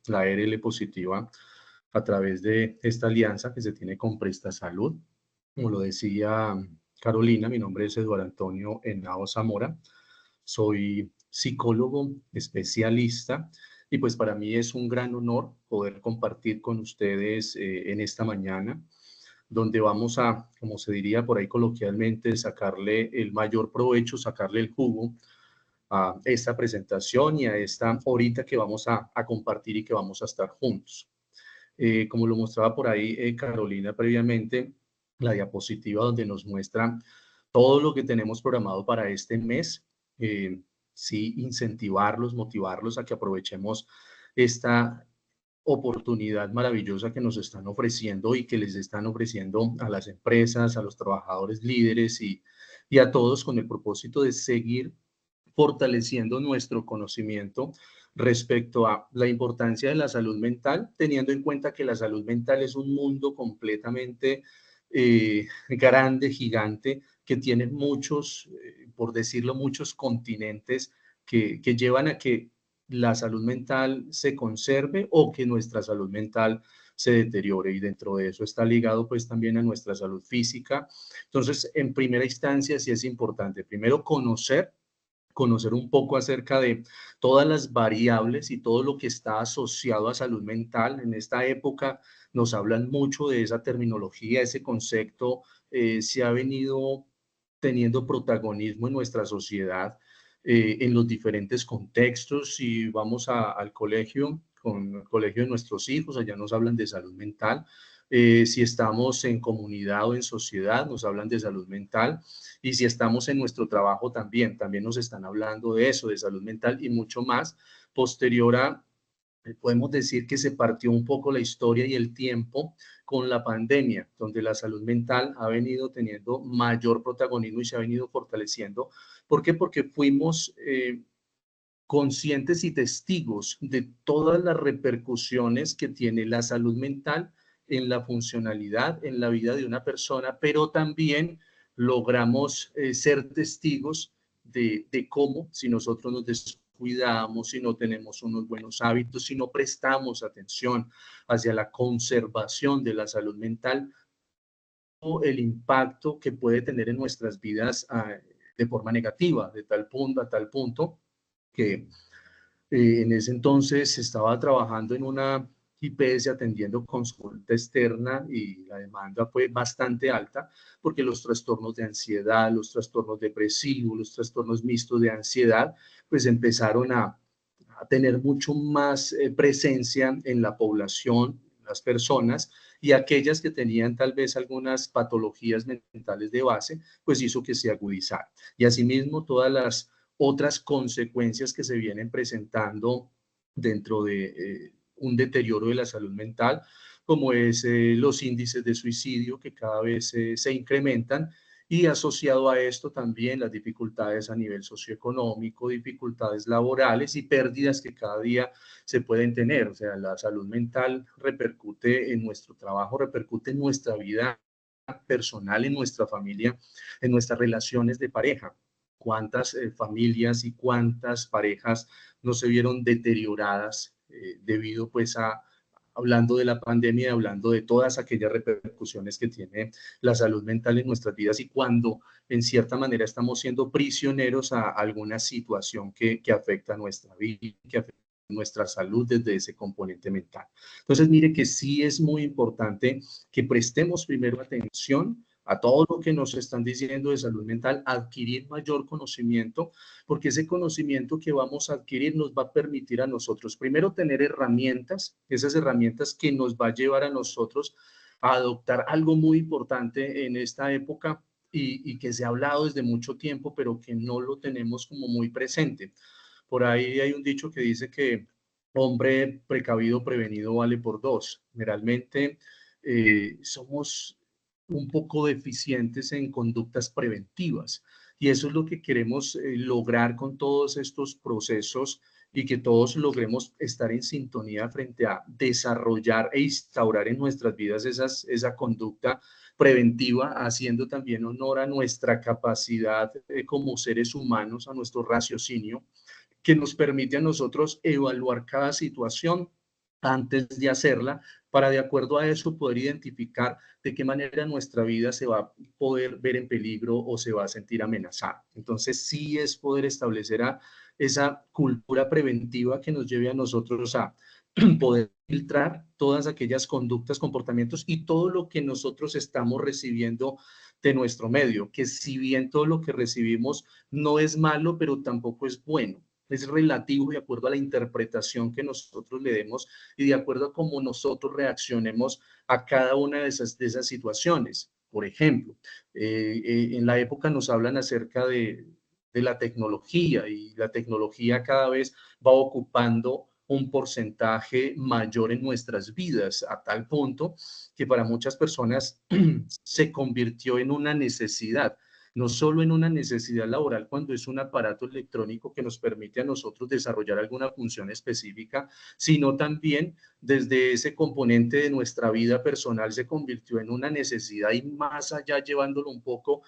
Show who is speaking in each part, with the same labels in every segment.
Speaker 1: la ARL positiva a través de esta alianza que se tiene con Presta Salud. Como lo decía Carolina, mi nombre es Eduardo Antonio Henao Zamora, soy psicólogo especialista y pues para mí es un gran honor poder compartir con ustedes en esta mañana, donde vamos a, como se diría por ahí coloquialmente, sacarle el mayor provecho, sacarle el jugo a esta presentación y a esta horita que vamos a compartir y que vamos a estar juntos. Como lo mostraba por ahí Carolina previamente, la diapositiva donde nos muestra todo lo que tenemos programado para este mes, sí, incentivarlos, motivarlos a que aprovechemos esta oportunidad maravillosa que nos están ofreciendo y que les están ofreciendo a las empresas, a los trabajadores líderes y a todos con el propósito de seguir fortaleciendo nuestro conocimiento respecto a la importancia de la salud mental, teniendo en cuenta que la salud mental es un mundo completamente grande, gigante, que tiene muchos, por decirlo, muchos continentes que llevan a que la salud mental se conserve o que nuestra salud mental se deteriore, y dentro de eso está ligado pues también a nuestra salud física. Entonces, en primera instancia sí es importante primero conocer un poco acerca de todas las variables y todo lo que está asociado a salud mental. En esta época nos hablan mucho de esa terminología, ese concepto se ha venido teniendo protagonismo en nuestra sociedad, en los diferentes contextos. Si vamos al colegio, con el colegio de nuestros hijos, allá nos hablan de salud mental. Si estamos en comunidad o en sociedad, nos hablan de salud mental. Y si estamos en nuestro trabajo también nos están hablando de eso, de salud mental y mucho más. Posterior a, podemos decir que se partió un poco la historia y el tiempo con la pandemia, donde la salud mental ha venido teniendo mayor protagonismo y se ha venido fortaleciendo. ¿Por qué? Porque fuimos conscientes y testigos de todas las repercusiones que tiene la salud mental en la funcionalidad, en la vida de una persona, pero también logramos ser testigos de cómo, si nosotros nos descuidamos, si no tenemos unos buenos hábitos, si no prestamos atención hacia la conservación de la salud mental, el impacto que puede tener en nuestras vidas de forma negativa, de tal punto a tal punto que en ese entonces estaba trabajando en una IPS atendiendo consulta externa y la demanda fue bastante alta porque los trastornos de ansiedad, los trastornos depresivos, los trastornos mixtos de ansiedad, pues empezaron a tener mucho más presencia en la población, las personas, y aquellas que tenían tal vez algunas patologías mentales de base, pues hizo que se agudizara. Y asimismo todas las otras consecuencias que se vienen presentando dentro de un deterioro de la salud mental, como es los índices de suicidio que cada vez se incrementan, y asociado a esto también las dificultades a nivel socioeconómico, dificultades laborales y pérdidas que cada día se pueden tener. O sea, la salud mental repercute en nuestro trabajo, repercute en nuestra vida personal, en nuestra familia, en nuestras relaciones de pareja. Cuántas familias y cuántas parejas no se vieron deterioradas debido pues a, hablando de la pandemia, hablando de todas aquellas repercusiones que tiene la salud mental en nuestras vidas, y cuando en cierta manera estamos siendo prisioneros a alguna situación que afecta a nuestra vida, que afecta nuestra salud desde ese componente mental. Entonces, mire que sí es muy importante que prestemos primero atención a todo lo que nos están diciendo de salud mental, adquirir mayor conocimiento, porque ese conocimiento que vamos a adquirir nos va a permitir a nosotros primero tener herramientas, esas herramientas que nos va a llevar a nosotros a adoptar algo muy importante en esta época y que se ha hablado desde mucho tiempo, pero que no lo tenemos como muy presente. Por ahí hay un dicho que dice que hombre precavido, prevenido vale por dos. Generalmente somos un poco deficientes en conductas preventivas, y eso es lo que queremos lograr con todos estos procesos, y que todos logremos estar en sintonía frente a desarrollar e instaurar en nuestras vidas esa conducta preventiva, haciendo también honor a nuestra capacidad como seres humanos, a nuestro raciocinio, que nos permite a nosotros evaluar cada situación antes de hacerla, para de acuerdo a eso poder identificar de qué manera nuestra vida se va a poder ver en peligro o se va a sentir amenazada. Entonces, sí es poder establecer esa cultura preventiva que nos lleve a nosotros a poder filtrar todas aquellas conductas, comportamientos y todo lo que nosotros estamos recibiendo de nuestro medio, que si bien todo lo que recibimos no es malo, pero tampoco es bueno. Es relativo de acuerdo a la interpretación que nosotros le demos y de acuerdo a cómo nosotros reaccionemos a cada una de esas situaciones. Por ejemplo, en la época nos hablan acerca de la tecnología y la tecnología cada vez va ocupando un porcentaje mayor en nuestras vidas, a tal punto que para muchas personas se convirtió en una necesidad, no solo en una necesidad laboral cuando es un aparato electrónico que nos permite a nosotros desarrollar alguna función específica, sino también desde ese componente de nuestra vida personal se convirtió en una necesidad y más allá llevándolo un poco,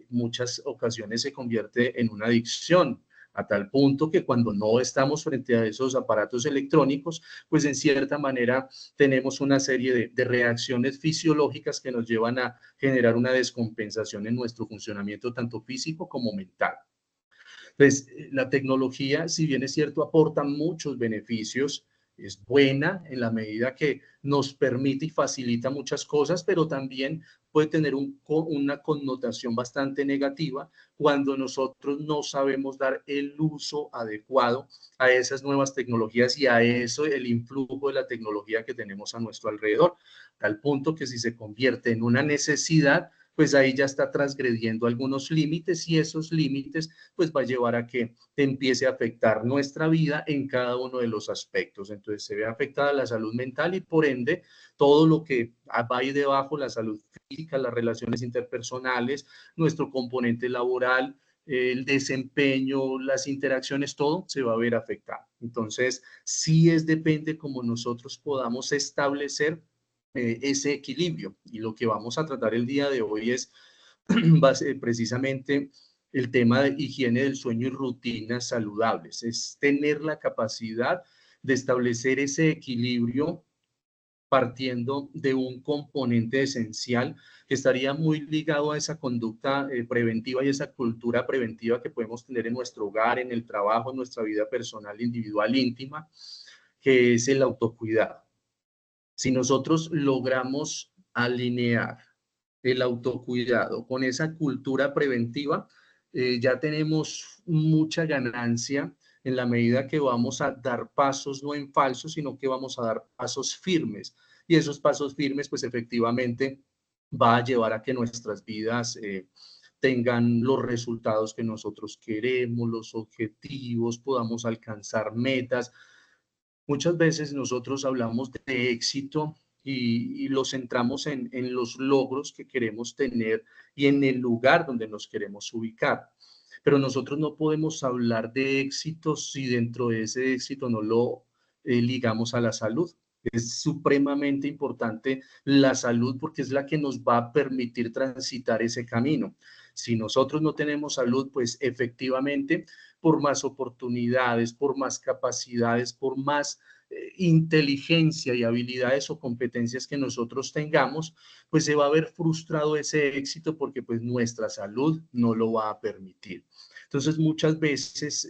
Speaker 1: muchas ocasiones se convierte en una adicción a tal punto que cuando no estamos frente a esos aparatos electrónicos, pues en cierta manera tenemos una serie de reacciones fisiológicas que nos llevan a generar una descompensación en nuestro funcionamiento tanto físico como mental. Entonces, la tecnología, si bien es cierto, aporta muchos beneficios, es buena en la medida que nos permite y facilita muchas cosas, pero también puede tener una connotación bastante negativa cuando nosotros no sabemos dar el uso adecuado a esas nuevas tecnologías y a eso el influjo de la tecnología que tenemos a nuestro alrededor, tal punto que si se convierte en una necesidad, pues ahí ya está transgrediendo algunos límites y esos límites pues va a llevar a que empiece a afectar nuestra vida en cada uno de los aspectos. Entonces se ve afectada la salud mental y por ende todo lo que va ahí debajo, la salud física, las relaciones interpersonales, nuestro componente laboral, el desempeño, las interacciones, todo se va a ver afectado. Entonces, sí depende cómo nosotros podamos establecer ese equilibrio. Y lo que vamos a tratar el día de hoy es precisamente el tema de higiene del sueño y rutinas saludables. Es tener la capacidad de establecer ese equilibrio partiendo de un componente esencial que estaría muy ligado a esa conducta preventiva y esa cultura preventiva que podemos tener en nuestro hogar, en el trabajo, en nuestra vida personal, individual, íntima, que es el autocuidado. Si nosotros logramos alinear el autocuidado con esa cultura preventiva, ya tenemos mucha ganancia en la medida que vamos a dar pasos no en falso, sino que vamos a dar pasos firmes. Y esos pasos firmes, pues efectivamente, va a llevar a que nuestras vidas tengan los resultados que nosotros queremos, los objetivos, podamos alcanzar metas. Muchas veces nosotros hablamos de éxito y lo centramos en los logros que queremos tener y en el lugar donde nos queremos ubicar. Pero nosotros no podemos hablar de éxito si dentro de ese éxito no lo ligamos a la salud. Es supremamente importante la salud porque es la que nos va a permitir transitar ese camino. Si nosotros no tenemos salud, pues efectivamente por más oportunidades, por más capacidades, por más inteligencia y habilidades o competencias que nosotros tengamos, pues se va a ver frustrado ese éxito porque pues nuestra salud no lo va a permitir. Entonces muchas veces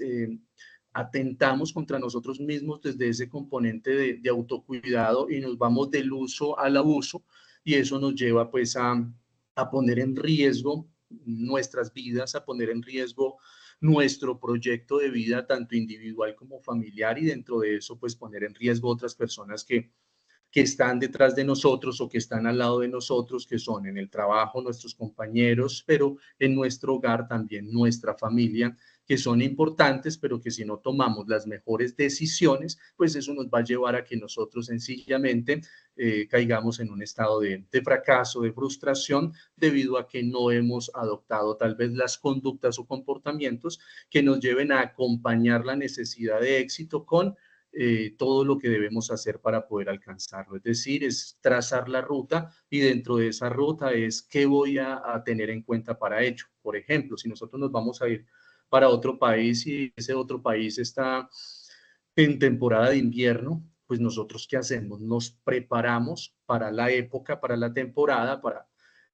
Speaker 1: atentamos contra nosotros mismos desde ese componente de autocuidado y nos vamos del uso al abuso y eso nos lleva pues a poner en riesgo nuestras vidas, a poner en riesgo nuestro proyecto de vida, tanto individual como familiar, y dentro de eso, pues poner en riesgo otras personas que están detrás de nosotros o que están al lado de nosotros, que son en el trabajo nuestros compañeros, pero en nuestro hogar también nuestra familia, que son importantes, pero que si no tomamos las mejores decisiones, pues eso nos va a llevar a que nosotros sencillamente caigamos en un estado de fracaso, de frustración, debido a que no hemos adoptado tal vez las conductas o comportamientos que nos lleven a acompañar la necesidad de éxito con todo lo que debemos hacer para poder alcanzarlo. Es decir, es trazar la ruta y dentro de esa ruta es qué voy a tener en cuenta para ello. Por ejemplo, si nosotros nos vamos a ir para otro país y ese otro país está en temporada de invierno, pues nosotros ¿qué hacemos? Nos preparamos para la época, para la temporada, para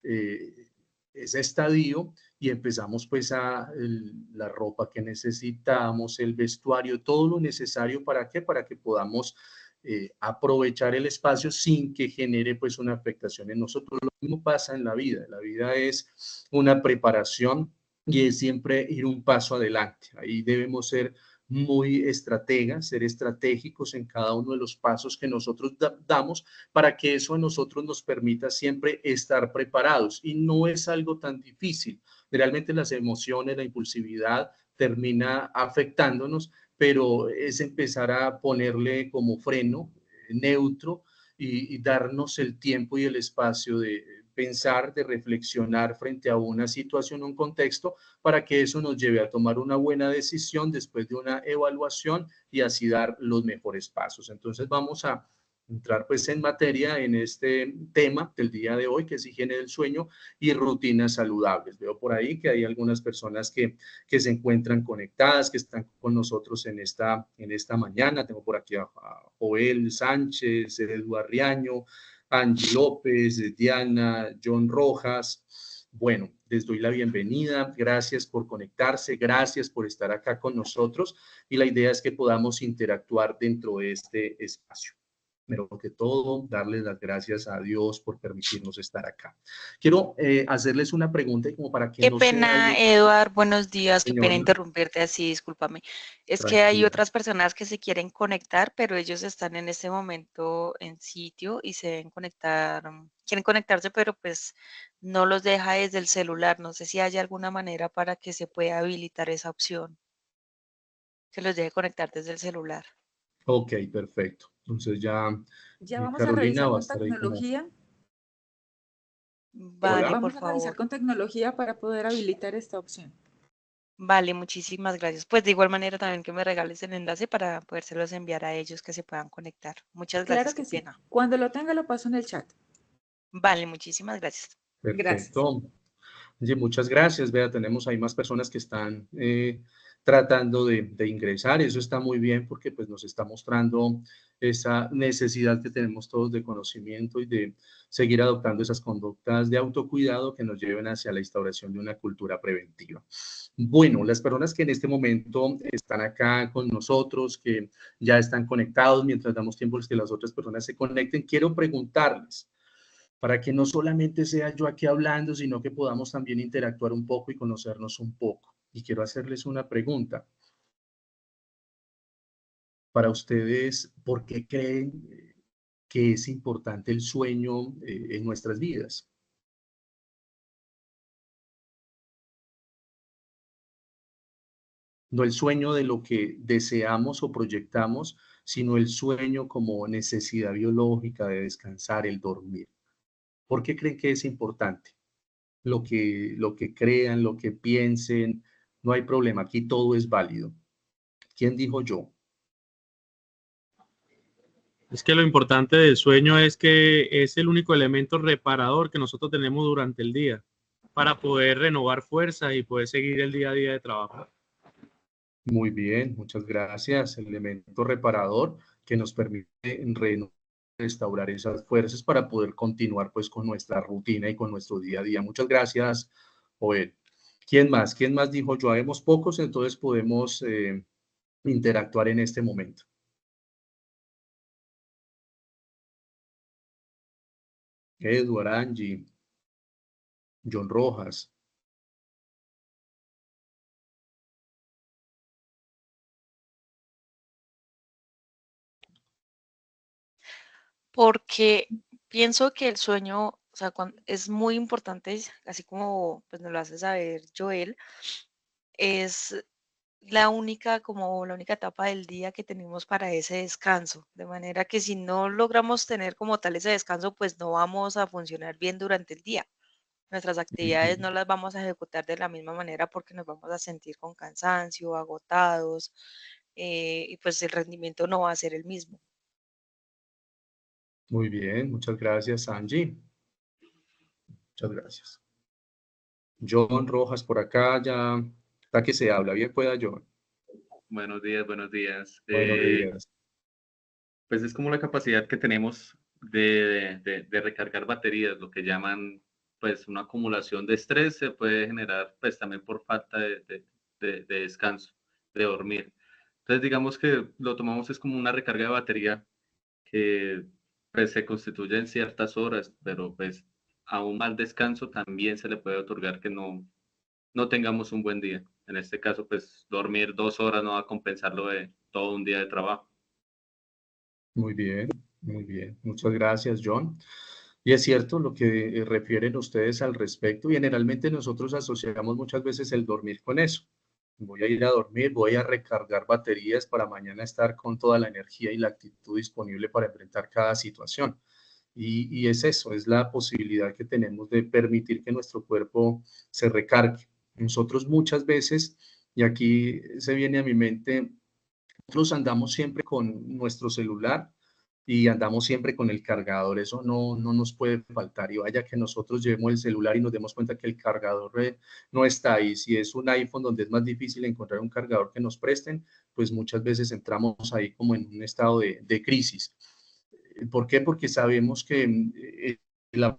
Speaker 1: eh, ese estadio y empezamos pues la ropa que necesitamos, el vestuario, todo lo necesario ¿para qué? Para que podamos aprovechar el espacio sin que genere pues una afectación en nosotros. Lo mismo pasa en la vida es una preparación y es siempre ir un paso adelante. Ahí debemos ser muy estrategas, ser estratégicos en cada uno de los pasos que nosotros damos para que eso a nosotros nos permita siempre estar preparados. Y no es algo tan difícil. Realmente las emociones, la impulsividad termina afectándonos, pero es empezar a ponerle como freno neutro y darnos el tiempo y el espacio de pensar, de reflexionar frente a una situación, un contexto, para que eso nos lleve a tomar una buena decisión después de una evaluación y así dar los mejores pasos. Entonces vamos a entrar pues en materia en este tema del día de hoy, que es higiene del sueño y rutinas saludables. Veo por ahí que hay algunas personas que se encuentran conectadas, que están con nosotros en esta mañana. Tengo por aquí a Joel Sánchez, Eduardo Riaño, Angie López, Diana, John Rojas. Bueno, les doy la bienvenida. Gracias por conectarse, gracias por estar acá con nosotros y la idea es que podamos interactuar dentro de este espacio. Pero que todo, darles las gracias a Dios por permitirnos estar acá. Quiero hacerles una pregunta y como para que
Speaker 2: Qué
Speaker 1: no sea
Speaker 2: pena,
Speaker 1: algo,
Speaker 2: Eduard, buenos días, qué pena
Speaker 1: señora,
Speaker 2: interrumpirte así, discúlpame. Es que hay
Speaker 1: tranquila.
Speaker 2: otras personas que se quieren conectar, pero ellos están en este momento en sitio y se deben conectar, quieren conectarse, pero pues no los deja desde el celular. No sé si hay alguna manera para que se pueda habilitar esa opción, que los deje conectar desde el celular.
Speaker 1: Ok, perfecto. Entonces ya
Speaker 3: Ya vamos a
Speaker 1: Carolina
Speaker 3: revisar
Speaker 1: va a
Speaker 3: con
Speaker 1: estar ahí como,
Speaker 3: tecnología.
Speaker 2: Vale,
Speaker 1: hola.
Speaker 2: por
Speaker 3: Vamos a revisar
Speaker 2: favor.
Speaker 3: con tecnología para poder habilitar esta opción.
Speaker 2: Vale, muchísimas gracias. Pues de igual manera también que me regales el enlace para podérselos enviar a ellos que se puedan conectar. Muchas
Speaker 3: Claro
Speaker 2: gracias,
Speaker 3: que
Speaker 2: qué
Speaker 3: sí.
Speaker 2: pena.
Speaker 3: Cuando lo tenga, lo paso en el chat.
Speaker 2: Vale, muchísimas gracias.
Speaker 3: Gracias.
Speaker 1: Perfecto. Oye, muchas gracias. Vea, tenemos ahí más personas que están tratando de ingresar. Eso está muy bien porque pues nos está mostrando esa necesidad que tenemos todos de conocimiento y de seguir adoptando esas conductas de autocuidado que nos lleven hacia la instauración de una cultura preventiva. Bueno, las personas que en este momento están acá con nosotros, que ya están conectados mientras damos tiempo a que las otras personas se conecten, quiero preguntarles para que no solamente sea yo aquí hablando, sino que podamos también interactuar un poco y conocernos un poco. Y quiero hacerles una pregunta. Para ustedes, ¿por qué creen que es importante el sueño en nuestras vidas? No el sueño de lo que deseamos o proyectamos, sino el sueño como necesidad biológica de descansar, el dormir. ¿Por qué creen que es importante? Lo que crean, lo que piensen, no hay problema, aquí todo es válido. ¿Quién dijo yo?
Speaker 4: Es que lo importante del sueño es que es el único elemento reparador que nosotros tenemos durante el día para poder renovar fuerzas y poder seguir el día a día de trabajo.
Speaker 1: Muy bien, muchas gracias. El elemento reparador que nos permite restaurar esas fuerzas para poder continuar pues con nuestra rutina y con nuestro día a día. Muchas gracias, Joel. ¿Quién más? ¿Quién más dijo yo? Habemos pocos, entonces podemos interactuar en este momento. Edward, Angie, John Rojas.
Speaker 2: Porque pienso que el sueño, o sea, es muy importante, así como pues nos lo hace saber Joel, es la única etapa del día que tenemos para ese descanso. De manera que si no logramos tener como tal ese descanso, pues no vamos a funcionar bien durante el día. Nuestras actividades
Speaker 1: Ujú.
Speaker 2: no las vamos a ejecutar de la misma manera porque nos vamos a sentir con cansancio, agotados, y pues el rendimiento no va a ser el mismo.
Speaker 1: Muy bien, muchas gracias, Angie. Muchas gracias. John Rojas por acá ya Está que se habla, bien pueda yo.
Speaker 5: Buenos días, buenos días.
Speaker 1: Buenos días.
Speaker 5: Pues es como la capacidad que tenemos de recargar baterías, lo que llaman pues una acumulación de estrés se puede generar pues también por falta de descanso, de dormir. Entonces digamos que lo tomamos es como una recarga de batería que pues se constituye en ciertas horas, pero pues a un mal descanso también se le puede otorgar que no tengamos un buen día. En este caso, pues dormir 2 horas no va a compensar lo de todo un día de trabajo.
Speaker 1: Muy bien, muy bien. Muchas gracias, John. Y es cierto lo que refieren ustedes al respecto. Y generalmente nosotros asociamos muchas veces el dormir con eso. Voy a ir a dormir, voy a recargar baterías para mañana estar con toda la energía y la actitud disponible para enfrentar cada situación. Y es eso, es la posibilidad que tenemos de permitir que nuestro cuerpo se recargue. Nosotros muchas veces, y aquí se viene a mi mente, nosotros andamos siempre con nuestro celular y andamos siempre con el cargador, eso no nos puede faltar. Y vaya que nosotros llevemos el celular y nos demos cuenta que el cargador no está ahí. Si es un iPhone donde es más difícil encontrar un cargador que nos presten, pues muchas veces entramos ahí como en un estado de crisis. ¿Por qué? Porque sabemos que la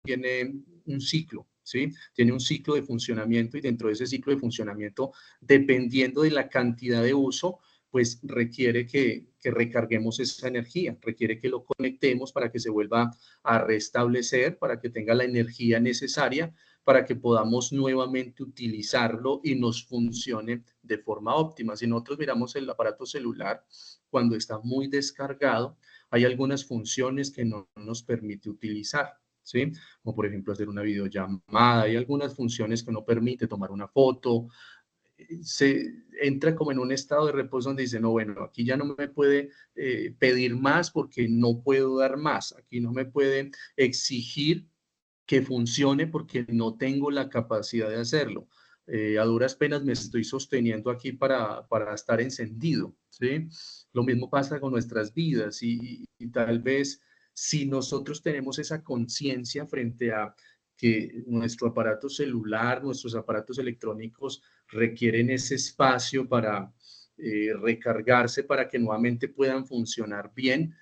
Speaker 1: tiene un ciclo, ¿sí? Tiene un ciclo de funcionamiento y dentro de ese ciclo de funcionamiento, dependiendo de la cantidad de uso, pues requiere que recarguemos esa energía, requiere que lo conectemos para que se vuelva a restablecer, para que tenga la energía necesaria, para que podamos nuevamente utilizarlo y nos funcione de forma óptima. Si nosotros miramos el aparato celular, cuando está muy descargado, hay algunas funciones que no nos permite utilizar, ¿sí? Como por ejemplo hacer una videollamada, hay algunas funciones que no permite tomar una foto, se entra como en un estado de reposo donde dice, no, bueno, aquí ya no me puede pedir más porque no puedo dar más, aquí no me puede exigir que funcione porque no tengo la capacidad de hacerlo. A duras penas me estoy sosteniendo aquí para estar encendido, ¿sí? Lo mismo pasa con nuestras vidas y tal vez si nosotros tenemos esa conciencia frente a que nuestro aparato celular, nuestros aparatos electrónicos requieren ese espacio para recargarse, para que nuevamente puedan funcionar bien,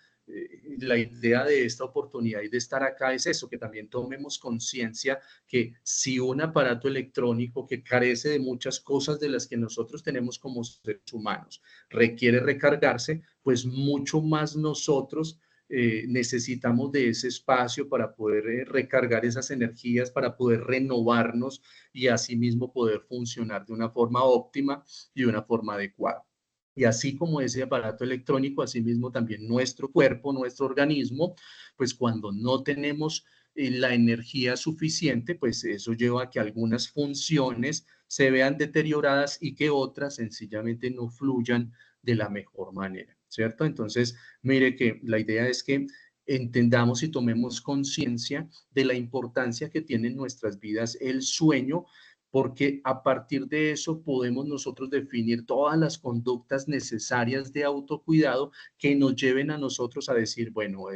Speaker 1: la idea de esta oportunidad y de estar acá es eso, que también tomemos conciencia que si un aparato electrónico que carece de muchas cosas de las que nosotros tenemos como seres humanos requiere recargarse, pues mucho más nosotros necesitamos de ese espacio para poder recargar esas energías, para poder renovarnos y asimismo poder funcionar de una forma óptima y de una forma adecuada. Y así como ese aparato electrónico, asimismo también nuestro cuerpo, nuestro organismo, pues cuando no tenemos la energía suficiente, pues eso lleva a que algunas funciones se vean deterioradas y que otras sencillamente no fluyan de la mejor manera, ¿cierto? Entonces, mire que la idea es que entendamos y tomemos conciencia de la importancia que tiene en nuestras vidas el sueño, porque a partir de eso podemos nosotros definir todas las conductas necesarias de autocuidado que nos lleven a nosotros a decir, bueno,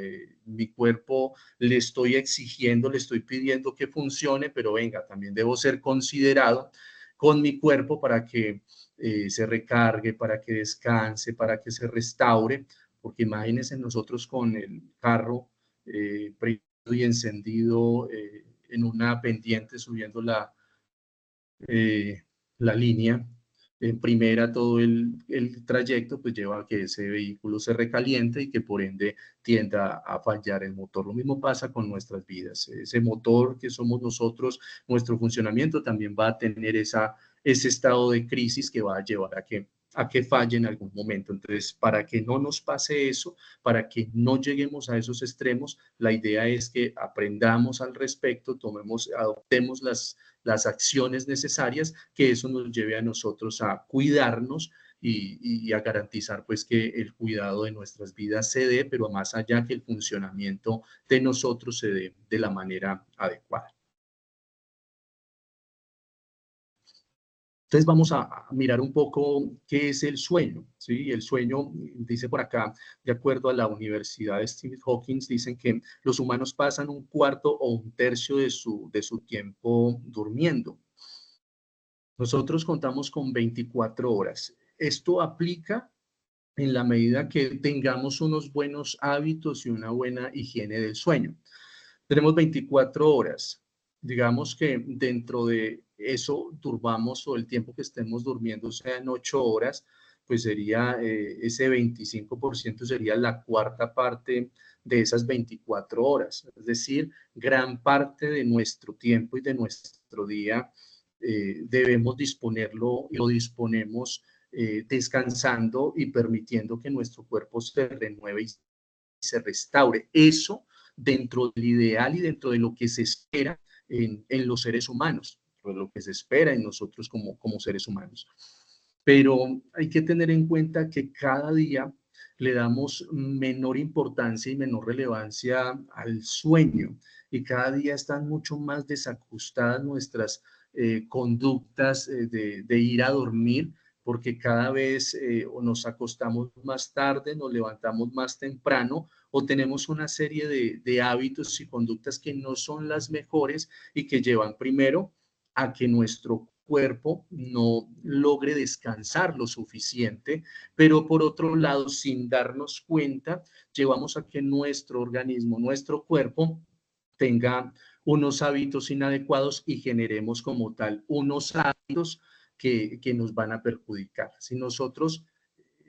Speaker 1: mi cuerpo le estoy exigiendo, le estoy pidiendo que funcione, pero venga, también debo ser considerado con mi cuerpo para que se recargue, para que descanse, para que se restaure, porque imagínense nosotros con el carro prendido y encendido en una pendiente subiendo la línea en primera, todo el trayecto, pues lleva a que ese vehículo se recaliente y que por ende tienda a fallar el motor. Lo mismo pasa con nuestras vidas. Ese motor que somos nosotros, nuestro funcionamiento también va a tener ese estado de crisis que va a llevar a que falle en algún momento. Entonces, para que no nos pase eso, para que no lleguemos a esos extremos, la idea es que aprendamos al respecto, adoptemos las acciones necesarias, que eso nos lleve a nosotros a cuidarnos y a garantizar pues que el cuidado de nuestras vidas se dé, pero más allá que el funcionamiento de nosotros se dé de la manera adecuada. Entonces vamos a mirar un poco qué es el sueño, ¿sí? El sueño, dice por acá, de acuerdo a la Universidad de Stephen Hawking, dicen que los humanos pasan un cuarto o un tercio de su tiempo durmiendo. Nosotros contamos con 24 horas. Esto aplica en la medida que tengamos unos buenos hábitos y una buena higiene del sueño. Tenemos 24 horas. Digamos que dentro de eso durmamos o el tiempo que estemos durmiendo sean 8 horas, pues sería ese 25% sería la cuarta parte de esas 24 horas. Es decir, gran parte de nuestro tiempo y de nuestro día debemos disponerlo y lo disponemos descansando y permitiendo que nuestro cuerpo se renueve y se restaure. Eso dentro del ideal y dentro de lo que se espera en los seres humanos, de lo que se espera en nosotros como seres humanos. Pero hay que tener en cuenta que cada día le damos menor importancia y menor relevancia al sueño y cada día están mucho más desajustadas nuestras conductas de ir a dormir porque cada vez o nos acostamos más tarde, nos levantamos más temprano o tenemos una serie de hábitos y conductas que no son las mejores y que llevan primero a que nuestro cuerpo no logre descansar lo suficiente, pero por otro lado, sin darnos cuenta, llevamos a que nuestro organismo, nuestro cuerpo, tenga unos hábitos inadecuados y generemos como tal unos hábitos que nos van a perjudicar. Si nosotros,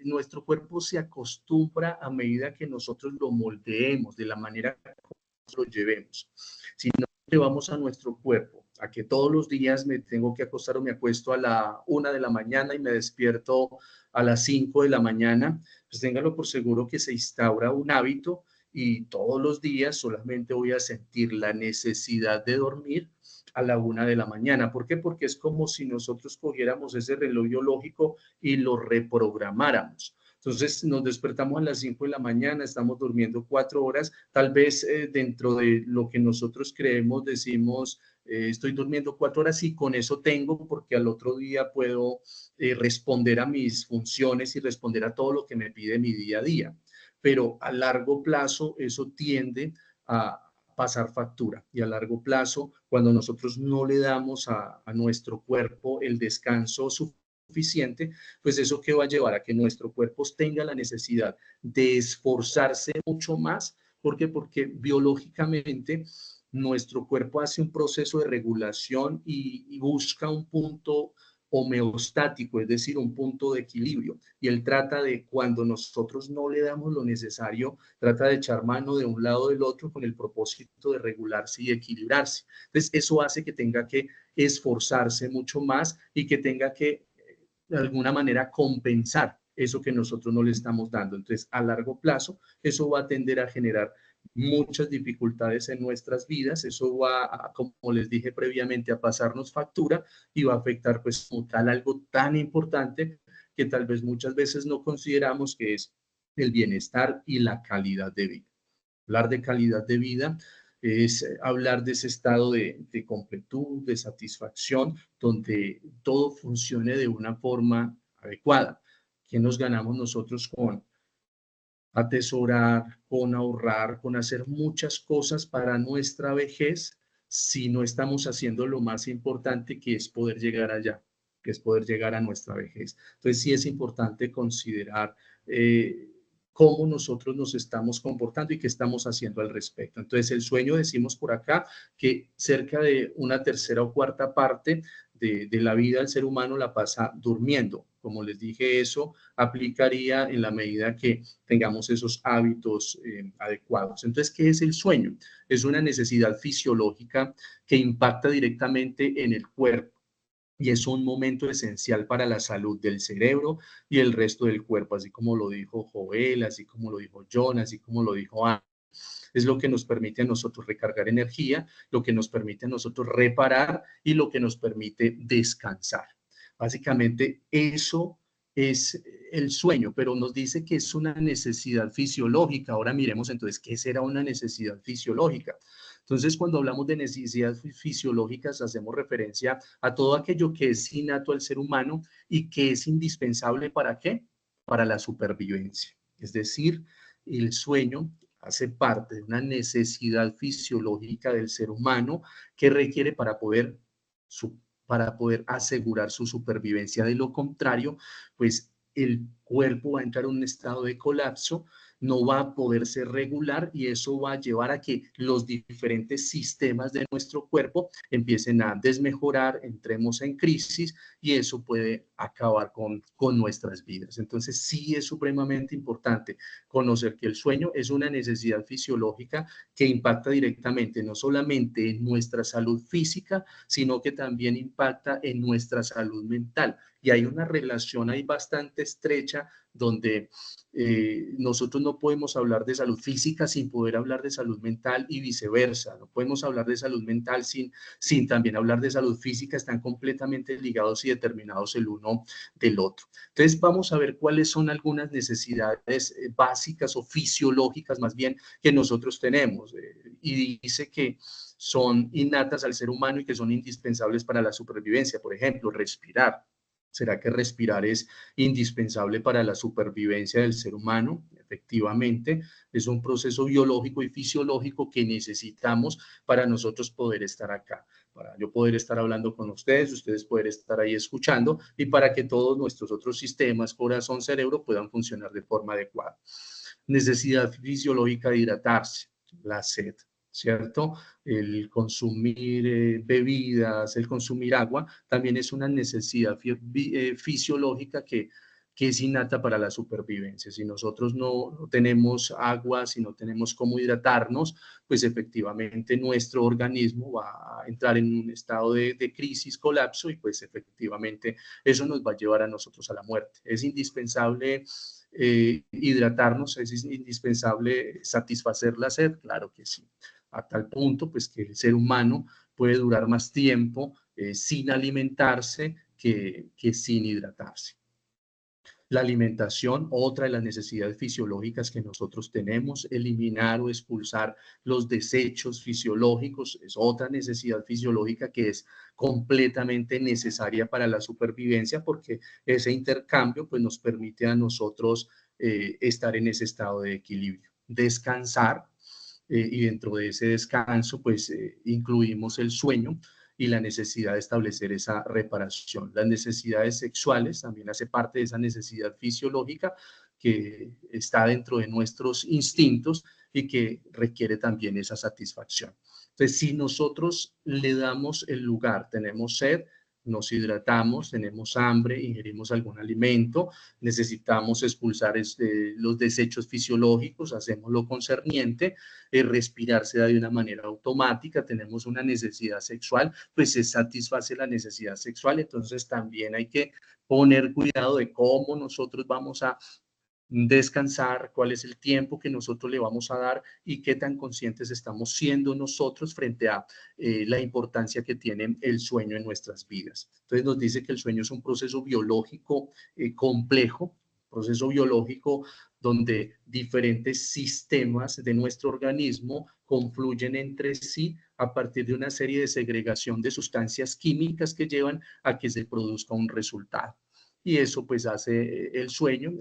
Speaker 1: nuestro cuerpo se acostumbra a medida que nosotros lo moldeemos, de la manera que lo llevemos. Si no llevamos a nuestro cuerpo a que todos los días me tengo que acostar o me acuesto a la 1 de la mañana y me despierto a las 5 de la mañana, pues téngalo por seguro que se instaura un hábito y todos los días solamente voy a sentir la necesidad de dormir a la 1 de la mañana. ¿Por qué? Porque es como si nosotros cogiéramos ese reloj biológico y lo reprogramáramos. Entonces nos despertamos a las 5 de la mañana, estamos durmiendo 4 horas, tal vez dentro de lo que nosotros creemos decimos, estoy durmiendo 4 horas y con eso tengo porque al otro día puedo responder a mis funciones y responder a todo lo que me pide mi día a día. Pero a largo plazo eso tiende a pasar factura y a largo plazo, cuando nosotros no le damos a nuestro cuerpo el descanso suficiente, pues eso que va a llevar a que nuestro cuerpo tenga la necesidad de esforzarse mucho más. ¿Por qué? Porque biológicamente nuestro cuerpo hace un proceso de regulación y busca un punto homeostático, es decir, un punto de equilibrio. Y él trata de, cuando nosotros no le damos lo necesario, trata de echar mano de un lado del otro con el propósito de regularse y equilibrarse. Entonces, eso hace que tenga que esforzarse mucho más y que tenga que, de alguna manera, compensar eso que nosotros no le estamos dando. Entonces, a largo plazo, eso va a tender a generar muchas dificultades en nuestras vidas, eso va, a, como les dije previamente, a pasarnos factura y va a afectar pues como tal algo tan importante que tal vez muchas veces no consideramos, que es el bienestar y la calidad de vida. Hablar de calidad de vida es hablar de ese estado de completud, de satisfacción, donde todo funcione de una forma adecuada. ¿Qué nos ganamos nosotros con atesorar, con ahorrar, con hacer muchas cosas para nuestra vejez si no estamos haciendo lo más importante, que es poder llegar allá, que es poder llegar a nuestra vejez? Entonces sí es importante considerar cómo nosotros nos estamos comportando y qué estamos haciendo al respecto. Entonces el sueño, decimos por acá, que cerca de una tercera o cuarta parte de la vida del ser humano la pasa durmiendo. Como les dije, eso aplicaría en la medida que tengamos esos hábitos adecuados. Entonces, ¿qué es el sueño? Es una necesidad fisiológica que impacta directamente en el cuerpo y es un momento esencial para la salud del cerebro y el resto del cuerpo, así como lo dijo Joel, así como lo dijo John, así como lo dijo Ana. Es lo que nos permite a nosotros recargar energía, lo que nos permite a nosotros reparar y lo que nos permite descansar. Básicamente eso es el sueño, pero nos dice que es una necesidad fisiológica. Ahora miremos entonces qué será una necesidad fisiológica. Entonces, cuando hablamos de necesidades fisiológicas, hacemos referencia a todo aquello que es innato al ser humano y que es indispensable ¿para qué? Para la supervivencia. Es decir, el sueño hace parte de una necesidad fisiológica del ser humano que requiere para poder para poder asegurar su supervivencia. De lo contrario, pues el cuerpo va a entrar en un estado de colapso, no va a poderse regular y eso va a llevar a que los diferentes sistemas de nuestro cuerpo empiecen a desmejorar, entremos en crisis y eso puede acabar con nuestras vidas. Entonces sí es supremamente importante conocer que el sueño es una necesidad fisiológica que impacta directamente no solamente en nuestra salud física, sino que también impacta en nuestra salud mental. Y hay una relación ahí bastante estrecha donde nosotros no podemos hablar de salud física sin poder hablar de salud mental y viceversa. No podemos hablar de salud mental sin también hablar de salud física. Están completamente ligados y determinados el uno del otro. Entonces vamos a ver cuáles son algunas necesidades básicas o fisiológicas más bien que nosotros tenemos. Y dice que son innatas al ser humano y que son indispensables para la supervivencia. Por ejemplo, respirar. ¿Será que respirar es indispensable para la supervivencia del ser humano? Efectivamente, es un proceso biológico y fisiológico que necesitamos para nosotros poder estar acá, para yo poder estar hablando con ustedes poder estar ahí escuchando y para que todos nuestros otros sistemas, corazón, cerebro, puedan funcionar de forma adecuada. Necesidad fisiológica de hidratarse, la sed, ¿cierto? El consumir bebidas, el consumir agua, también es una necesidad fisiológica que es innata para la supervivencia. Si nosotros no tenemos agua, si no tenemos cómo hidratarnos, pues efectivamente nuestro organismo va a entrar en un estado de crisis, colapso, y pues efectivamente eso nos va a llevar a nosotros a la muerte. Es indispensable hidratarnos, es indispensable satisfacer la sed, claro que sí, a tal punto pues que el ser humano puede durar más tiempo sin alimentarse que sin hidratarse. La alimentación, otra de las necesidades fisiológicas que nosotros tenemos, eliminar o expulsar los desechos fisiológicos, es otra necesidad fisiológica que es completamente necesaria para la supervivencia porque ese intercambio pues, nos permite a nosotros estar en ese estado de equilibrio. Descansar, y dentro de ese descanso pues incluimos el sueño y la necesidad de establecer esa reparación. Las necesidades sexuales también hace parte de esa necesidad fisiológica que está dentro de nuestros instintos y que requiere también esa satisfacción. Entonces, si nosotros le damos el lugar, tenemos sed, nos hidratamos, tenemos hambre, ingerimos algún alimento, necesitamos expulsar los desechos fisiológicos, hacemos lo concerniente, respirar se da de una manera automática, tenemos una necesidad sexual, pues se satisface la necesidad sexual, entonces también hay que poner cuidado de cómo nosotros vamos a descansar, cuál es el tiempo que nosotros le vamos a dar y qué tan conscientes estamos siendo nosotros frente a la importancia que tiene el sueño en nuestras vidas. Entonces nos dice que el sueño es un proceso biológico complejo, proceso biológico donde diferentes sistemas de nuestro organismo confluyen entre sí a partir de una serie de segregación de sustancias químicas que llevan a que se produzca un resultado. Y eso pues hace el sueño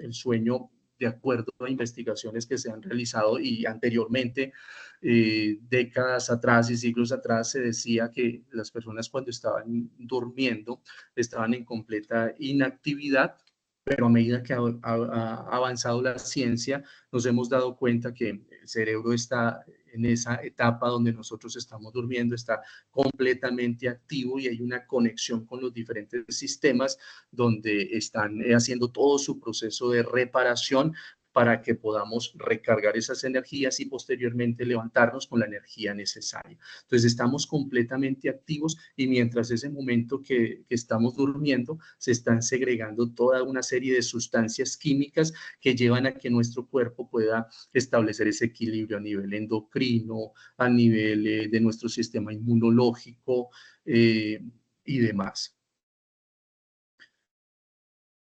Speaker 1: de acuerdo a investigaciones que se han realizado y anteriormente, décadas atrás y siglos atrás, se decía que las personas cuando estaban durmiendo estaban en completa inactividad, pero a medida que ha avanzado la ciencia, nos hemos dado cuenta que el cerebro está en esa etapa donde nosotros estamos durmiendo, está completamente activo y hay una conexión con los diferentes sistemas donde están haciendo todo su proceso de reparación para que podamos recargar esas energías y posteriormente levantarnos con la energía necesaria. Entonces estamos completamente activos y mientras ese momento que estamos durmiendo se están segregando toda una serie de sustancias químicas que llevan a que nuestro cuerpo pueda establecer ese equilibrio a nivel endocrino, a nivel de nuestro sistema inmunológico y demás.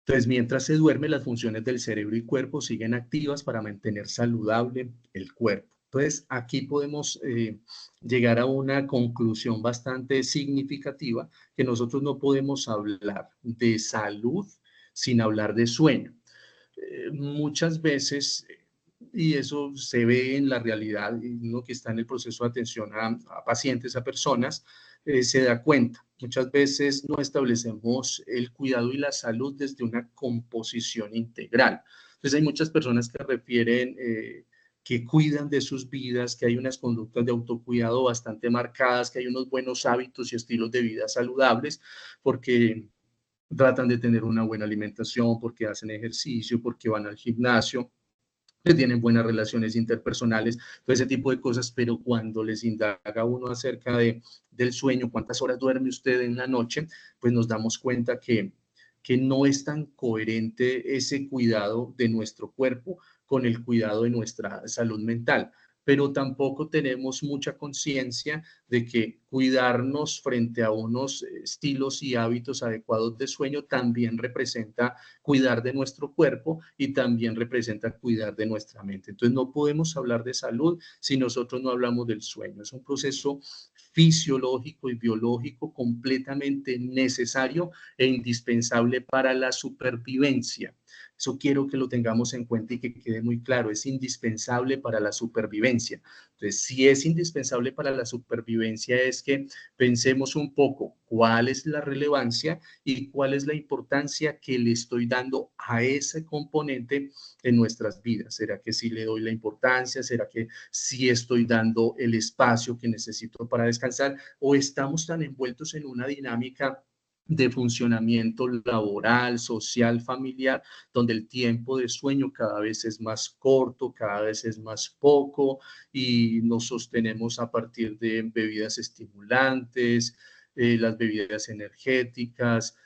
Speaker 1: Entonces, mientras se duerme, las funciones del cerebro y cuerpo siguen activas para mantener saludable el cuerpo. Entonces, aquí podemos llegar a una conclusión bastante significativa, que nosotros no podemos hablar de salud sin hablar de sueño. Muchas veces, y eso se ve en la realidad, uno que está en el proceso de atención a pacientes, a personas, se da cuenta Muchas veces no establecemos el cuidado y la salud desde una composición integral. Entonces hay muchas personas que refieren que cuidan de sus vidas, que hay unas conductas de autocuidado bastante marcadas, que hay unos buenos hábitos y estilos de vida saludables, porque tratan de tener una buena alimentación, porque hacen ejercicio, porque van al gimnasio, que tienen buenas relaciones interpersonales, todo ese tipo de cosas, pero cuando les indaga uno acerca del sueño, cuántas horas duerme usted en la noche, pues nos damos cuenta que no es tan coherente ese cuidado de nuestro cuerpo con el cuidado de nuestra salud mental. Pero tampoco tenemos mucha conciencia de que cuidarnos frente a unos estilos y hábitos adecuados de sueño también representa cuidar de nuestro cuerpo y también representa cuidar de nuestra mente. Entonces no podemos hablar de salud si nosotros no hablamos del sueño. Es un proceso fisiológico y biológico completamente necesario e indispensable para la supervivencia. Eso quiero que lo tengamos en cuenta y que quede muy claro, es indispensable para la supervivencia. Entonces, si es indispensable para la supervivencia, es que pensemos un poco cuál es la relevancia y cuál es la importancia que le estoy dando a ese componente en nuestras vidas. ¿Será que sí le doy la importancia? ¿Será que sí estoy dando el espacio que necesito para descansar? ¿O estamos tan envueltos en una dinámica de funcionamiento laboral, social, familiar, donde el tiempo de sueño cada vez es más corto, cada vez es más poco y nos sostenemos a partir de bebidas estimulantes, las bebidas energéticas,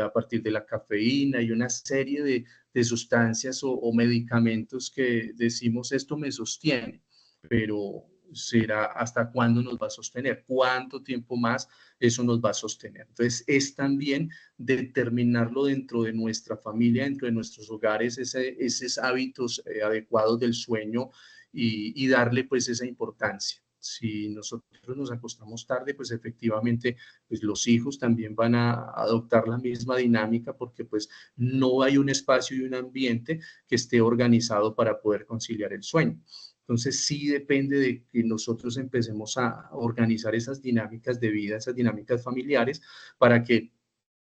Speaker 1: a partir de la cafeína y una serie de sustancias o medicamentos que decimos esto me sostiene, pero será hasta cuándo nos va a sostener, cuánto tiempo más eso nos va a sostener. Entonces es también determinarlo dentro de nuestra familia, dentro de nuestros hogares, esos hábitos adecuados del sueño y darle pues esa importancia. Si nosotros nos acostamos tarde, pues efectivamente pues los hijos también van a adoptar la misma dinámica porque pues no hay un espacio y un ambiente que esté organizado para poder conciliar el sueño. Entonces sí depende de que nosotros empecemos a organizar esas dinámicas de vida, esas dinámicas familiares, para que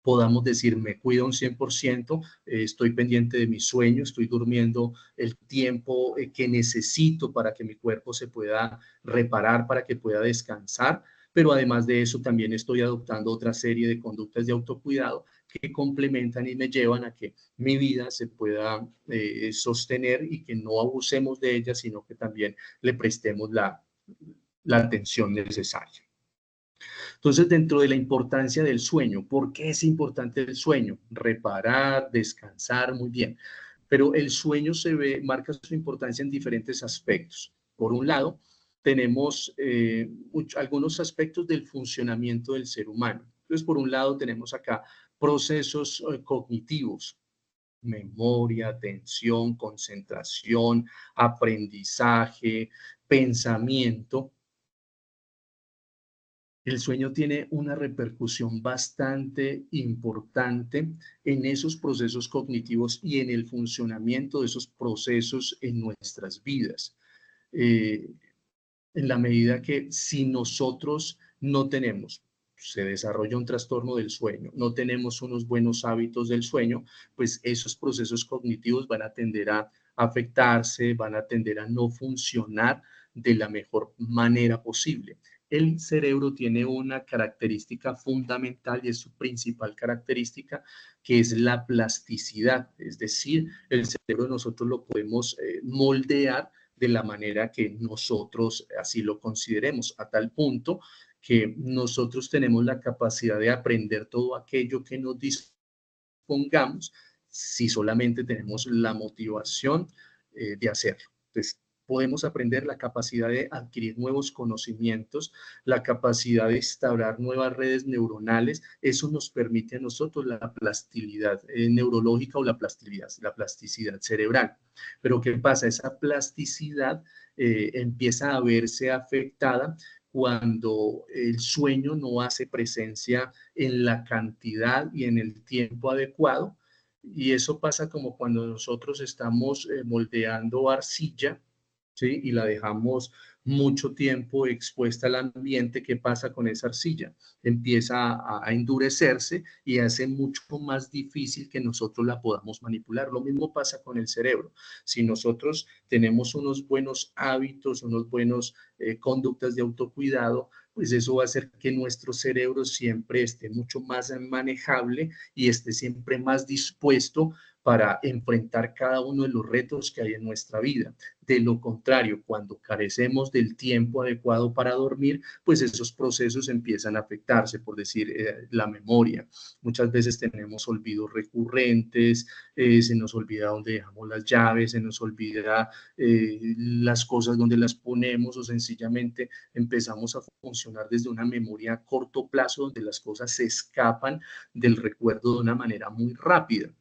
Speaker 1: podamos decir, me cuido un 100%, estoy pendiente de mi sueño, estoy durmiendo el tiempo que necesito para que mi cuerpo se pueda reparar, para que pueda descansar, pero además de eso también estoy adoptando otra serie de conductas de autocuidado que complementan y me llevan a que mi vida se pueda sostener y que no abusemos de ella, sino que también le prestemos la atención necesaria. Entonces, dentro de la importancia del sueño, ¿por qué es importante el sueño? Reparar, descansar, muy bien. Pero el sueño marca su importancia en diferentes aspectos. Por un lado, tenemos algunos aspectos del funcionamiento del ser humano. Entonces, por un lado, tenemos acá procesos cognitivos, memoria, atención, concentración, aprendizaje, pensamiento. El sueño tiene una repercusión bastante importante en esos procesos cognitivos y en el funcionamiento de esos procesos en nuestras vidas. En la medida que si nosotros no tenemos, se desarrolla un trastorno del sueño, no tenemos unos buenos hábitos del sueño, pues esos procesos cognitivos van a tender a afectarse, van a tender a no funcionar de la mejor manera posible. El cerebro tiene una característica fundamental y es su principal característica, que es la plasticidad. Es decir, el cerebro nosotros lo podemos moldear de la manera que nosotros así lo consideremos, a tal punto que nosotros tenemos la capacidad de aprender todo aquello que nos dispongamos si solamente tenemos la motivación de hacerlo. Entonces, podemos aprender la capacidad de adquirir nuevos conocimientos, la capacidad de instaurar nuevas redes neuronales. Eso nos permite a nosotros la plasticidad neurológica o la plasticidad cerebral. Pero ¿qué pasa? Esa plasticidad empieza a verse afectada cuando el sueño no hace presencia en la cantidad y en el tiempo adecuado. Y eso pasa como cuando nosotros estamos moldeando arcilla, ¿sí? Y la dejamos mucho tiempo expuesta al ambiente, ¿qué pasa con esa arcilla? Empieza a endurecerse y hace mucho más difícil que nosotros la podamos manipular. Lo mismo pasa con el cerebro. Si nosotros tenemos unos buenos hábitos, unos buenos conductas de autocuidado, pues eso va a hacer que nuestro cerebro siempre esté mucho más manejable y esté siempre más dispuesto para enfrentar cada uno de los retos que hay en nuestra vida. De lo contrario, cuando carecemos del tiempo adecuado para dormir, pues esos procesos empiezan a afectarse, por decir, la memoria. Muchas veces tenemos olvidos recurrentes, se nos olvida dónde dejamos las llaves, se nos olvida las cosas donde las ponemos o sencillamente empezamos a funcionar desde una memoria a corto plazo donde las cosas se escapan del recuerdo de una manera muy rápida.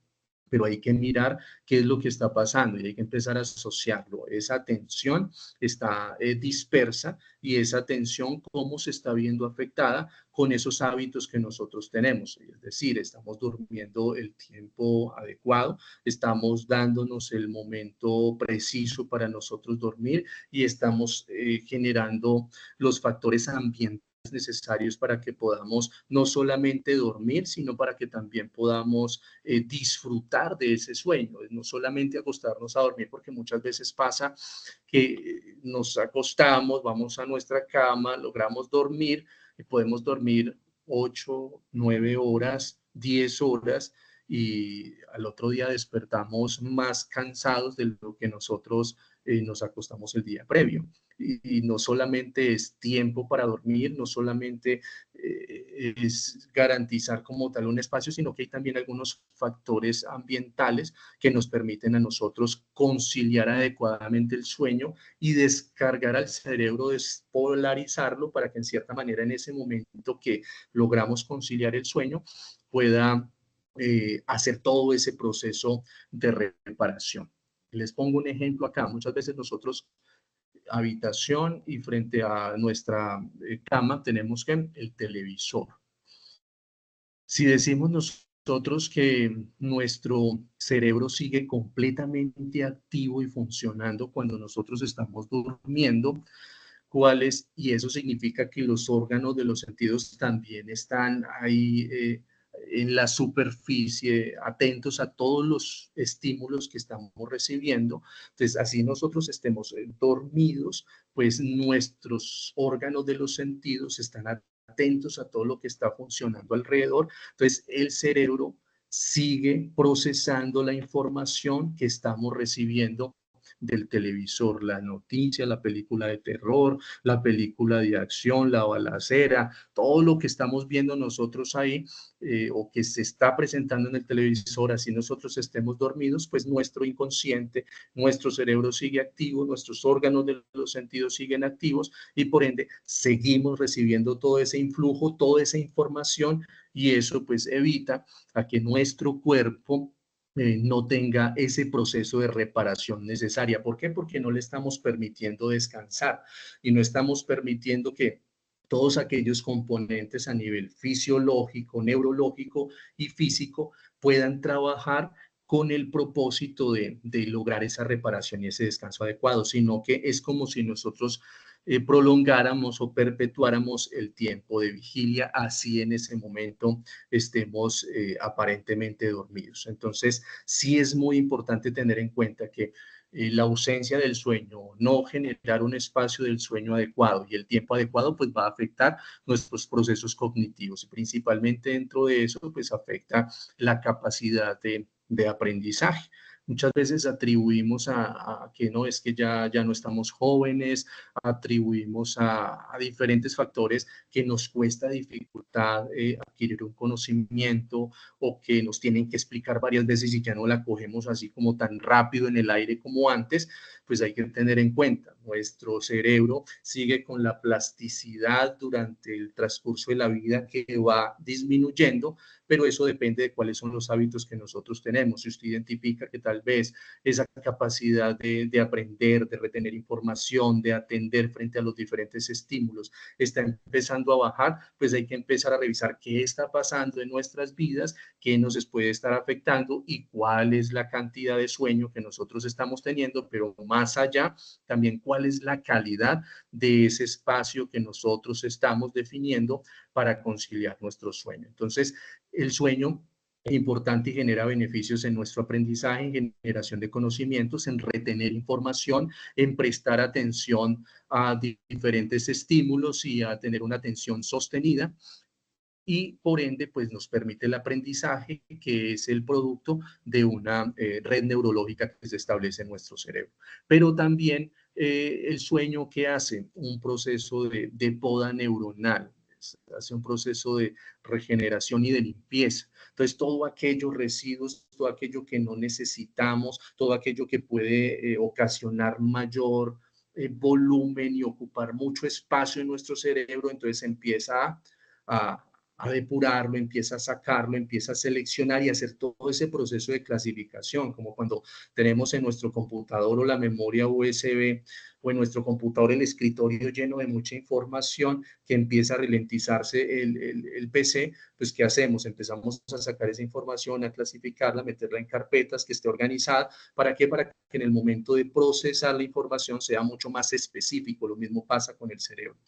Speaker 1: Pero hay que mirar qué es lo que está pasando y hay que empezar a asociarlo. Esa atención está dispersa y esa atención cómo se está viendo afectada con esos hábitos que nosotros tenemos. Es decir, estamos durmiendo el tiempo adecuado, estamos dándonos el momento preciso para nosotros dormir y estamos generando los factores ambientales necesarios para que podamos no solamente dormir, sino para que también podamos disfrutar de ese sueño, no solamente acostarnos a dormir, porque muchas veces pasa que nos acostamos, vamos a nuestra cama, logramos dormir y podemos dormir 8, 9 horas, 10 horas y al otro día despertamos más cansados de lo que nosotros nos acostamos el día previo. Y no solamente es tiempo para dormir, no solamente es garantizar como tal un espacio, sino que hay también algunos factores ambientales que nos permiten a nosotros conciliar adecuadamente el sueño y descargar al cerebro, despolarizarlo para que en cierta manera en ese momento que logramos conciliar el sueño pueda hacer todo ese proceso de reparación. Les pongo un ejemplo acá. Muchas veces nosotros habitación y frente a nuestra cama tenemos que el televisor. Si decimos nosotros que nuestro cerebro sigue completamente activo y funcionando cuando nosotros estamos durmiendo, ¿cuáles? Y eso significa que los órganos de los sentidos también están ahí en la superficie, atentos a todos los estímulos que estamos recibiendo. Entonces, así nosotros estemos dormidos, pues nuestros órganos de los sentidos están atentos a todo lo que está funcionando alrededor. Entonces, el cerebro sigue procesando la información que estamos recibiendo del televisor, la noticia, la película de terror, la película de acción, la balacera, todo lo que estamos viendo nosotros ahí o que se está presentando en el televisor, así nosotros estemos dormidos, pues nuestro inconsciente, nuestro cerebro sigue activo, nuestros órganos de los sentidos siguen activos y por ende seguimos recibiendo todo ese influjo, toda esa información y eso pues evita a que nuestro cuerpo no tenga ese proceso de reparación necesaria. ¿Por qué? Porque no le estamos permitiendo descansar y no estamos permitiendo que todos aquellos componentes a nivel fisiológico, neurológico y físico puedan trabajar con el propósito de lograr esa reparación y ese descanso adecuado, sino que es como si nosotros prolongáramos o perpetuáramos el tiempo de vigilia, así en ese momento estemos aparentemente dormidos. Entonces, sí es muy importante tener en cuenta que la ausencia del sueño, no generar un espacio del sueño adecuado y el tiempo adecuado, pues va a afectar nuestros procesos cognitivos y principalmente dentro de eso, pues afecta la capacidad de aprendizaje. Muchas veces atribuimos a que no, es que ya no estamos jóvenes, atribuimos a diferentes factores que nos cuesta dificultad adquirir un conocimiento o que nos tienen que explicar varias veces y ya no la cogemos así como tan rápido en el aire como antes, pues hay que tener en cuenta, nuestro cerebro sigue con la plasticidad durante el transcurso de la vida que va disminuyendo, pero eso depende de cuáles son los hábitos que nosotros tenemos. Si usted identifica que tal tal vez esa capacidad de aprender, de retener información, de atender frente a los diferentes estímulos está empezando a bajar, pues hay que empezar a revisar qué está pasando en nuestras vidas, qué nos puede estar afectando y cuál es la cantidad de sueño que nosotros estamos teniendo, pero más allá, también cuál es la calidad de ese espacio que nosotros estamos definiendo para conciliar nuestro sueño. Entonces, el sueño es importante y genera beneficios en nuestro aprendizaje, en generación de conocimientos, en retener información, en prestar atención a diferentes estímulos y a tener una atención sostenida. Y por ende, pues nos permite el aprendizaje, que es el producto de una red neurológica que se establece en nuestro cerebro. Pero también el sueño, ¿qué hace? Un proceso de poda neuronal, hace un proceso de regeneración y de limpieza. Entonces, todo aquellos residuos, todo aquello que no necesitamos, todo aquello que puede ocasionar mayor volumen y ocupar mucho espacio en nuestro cerebro, entonces empieza a depurarlo, empieza a sacarlo, empieza a seleccionar y hacer todo ese proceso de clasificación, como cuando tenemos en nuestro computador o la memoria USB o en nuestro computador el escritorio lleno de mucha información que empieza a ralentizarse el PC, pues ¿qué hacemos? Empezamos a sacar esa información, a clasificarla, a meterla en carpetas que esté organizada. ¿Para qué? Para que en el momento de procesar la información sea mucho más específico. Lo mismo pasa con el cerebro.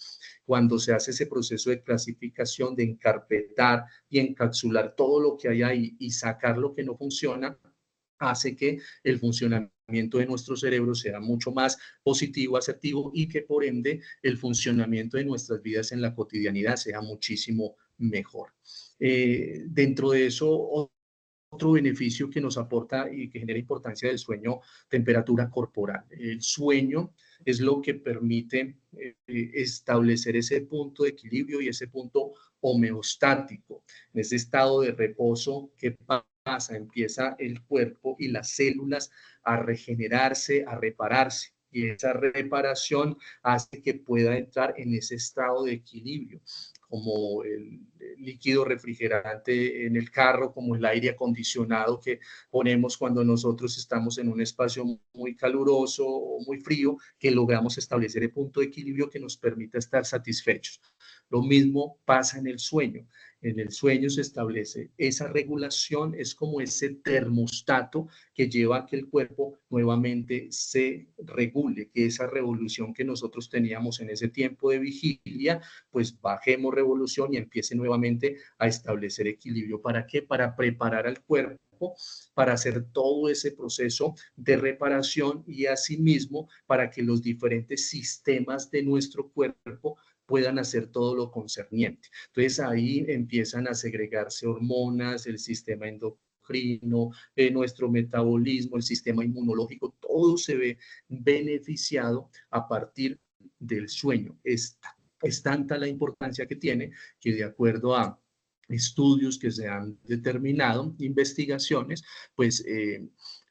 Speaker 1: Cuando se hace ese proceso de clasificación, de encarpetar y encapsular todo lo que hay ahí y sacar lo que no funciona, hace que el funcionamiento de nuestro cerebro sea mucho más positivo, asertivo y que por ende el funcionamiento de nuestras vidas en la cotidianidad sea muchísimo mejor. Dentro de eso, otro beneficio que nos aporta y que genera importancia del sueño, temperatura corporal. El sueño es lo que permite establecer ese punto de equilibrio y ese punto homeostático. En ese estado de reposo, ¿qué pasa? Empieza el cuerpo y las células a regenerarse, a repararse. Y esa reparación hace que pueda entrar en ese estado de equilibrio, como el líquido refrigerante en el carro, como el aire acondicionado que ponemos cuando nosotros estamos en un espacio muy caluroso o muy frío, que logramos establecer el punto de equilibrio que nos permita estar satisfechos. Lo mismo pasa en el sueño. En el sueño se establece esa regulación, es como ese termostato que lleva a que el cuerpo nuevamente se regule, que esa revolución que nosotros teníamos en ese tiempo de vigilia, pues bajemos revolución y empiece nuevamente a establecer equilibrio. ¿Para qué? Para preparar al cuerpo para hacer todo ese proceso de reparación y asimismo para que los diferentes sistemas de nuestro cuerpo puedan hacer todo lo concerniente. Entonces ahí empiezan a segregarse hormonas, el sistema endocrino, nuestro metabolismo, el sistema inmunológico, todo se ve beneficiado a partir del sueño. Es tanta la importancia que tiene que de acuerdo a estudios que se han determinado, investigaciones, pues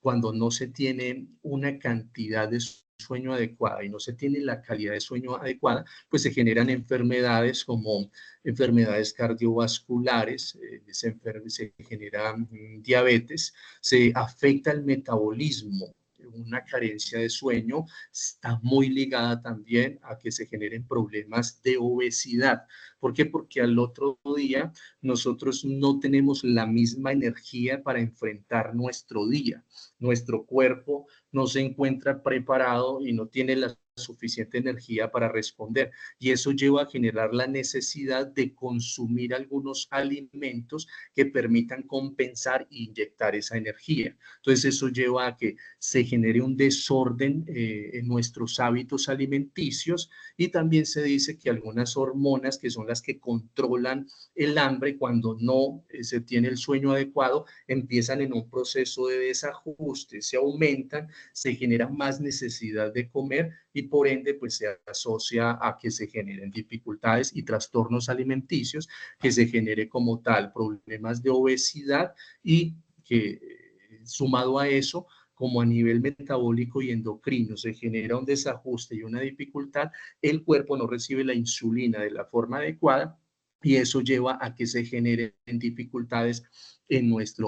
Speaker 1: cuando no se tiene una cantidad de sueño adecuada y no se tiene la calidad de sueño adecuada, pues se generan enfermedades como enfermedades cardiovasculares, se genera diabetes, se afecta el metabolismo. Una carencia de sueño está muy ligada también a que se generen problemas de obesidad. ¿Por qué? Porque al otro día nosotros no tenemos la misma energía para enfrentar nuestro día. Nuestro cuerpo no se encuentra preparado y no tiene la suficiente energía para responder. Y eso lleva a generar la necesidad de consumir algunos alimentos que permitan compensar e inyectar esa energía. Entonces eso lleva a que se genere un desorden en nuestros hábitos alimenticios y también se dice que algunas hormonas que son las que controlan el hambre, cuando no se tiene el sueño adecuado, empiezan en un proceso de desajuste, se aumentan, se genera más necesidad de comer y por ende pues se asocia a que se generen dificultades y trastornos alimenticios, que se genere como tal problemas de obesidad y que sumado a eso, como a nivel metabólico y endocrino se genera un desajuste y una dificultad, el cuerpo no recibe la insulina de la forma adecuada y eso lleva a que se generen dificultades en nuestra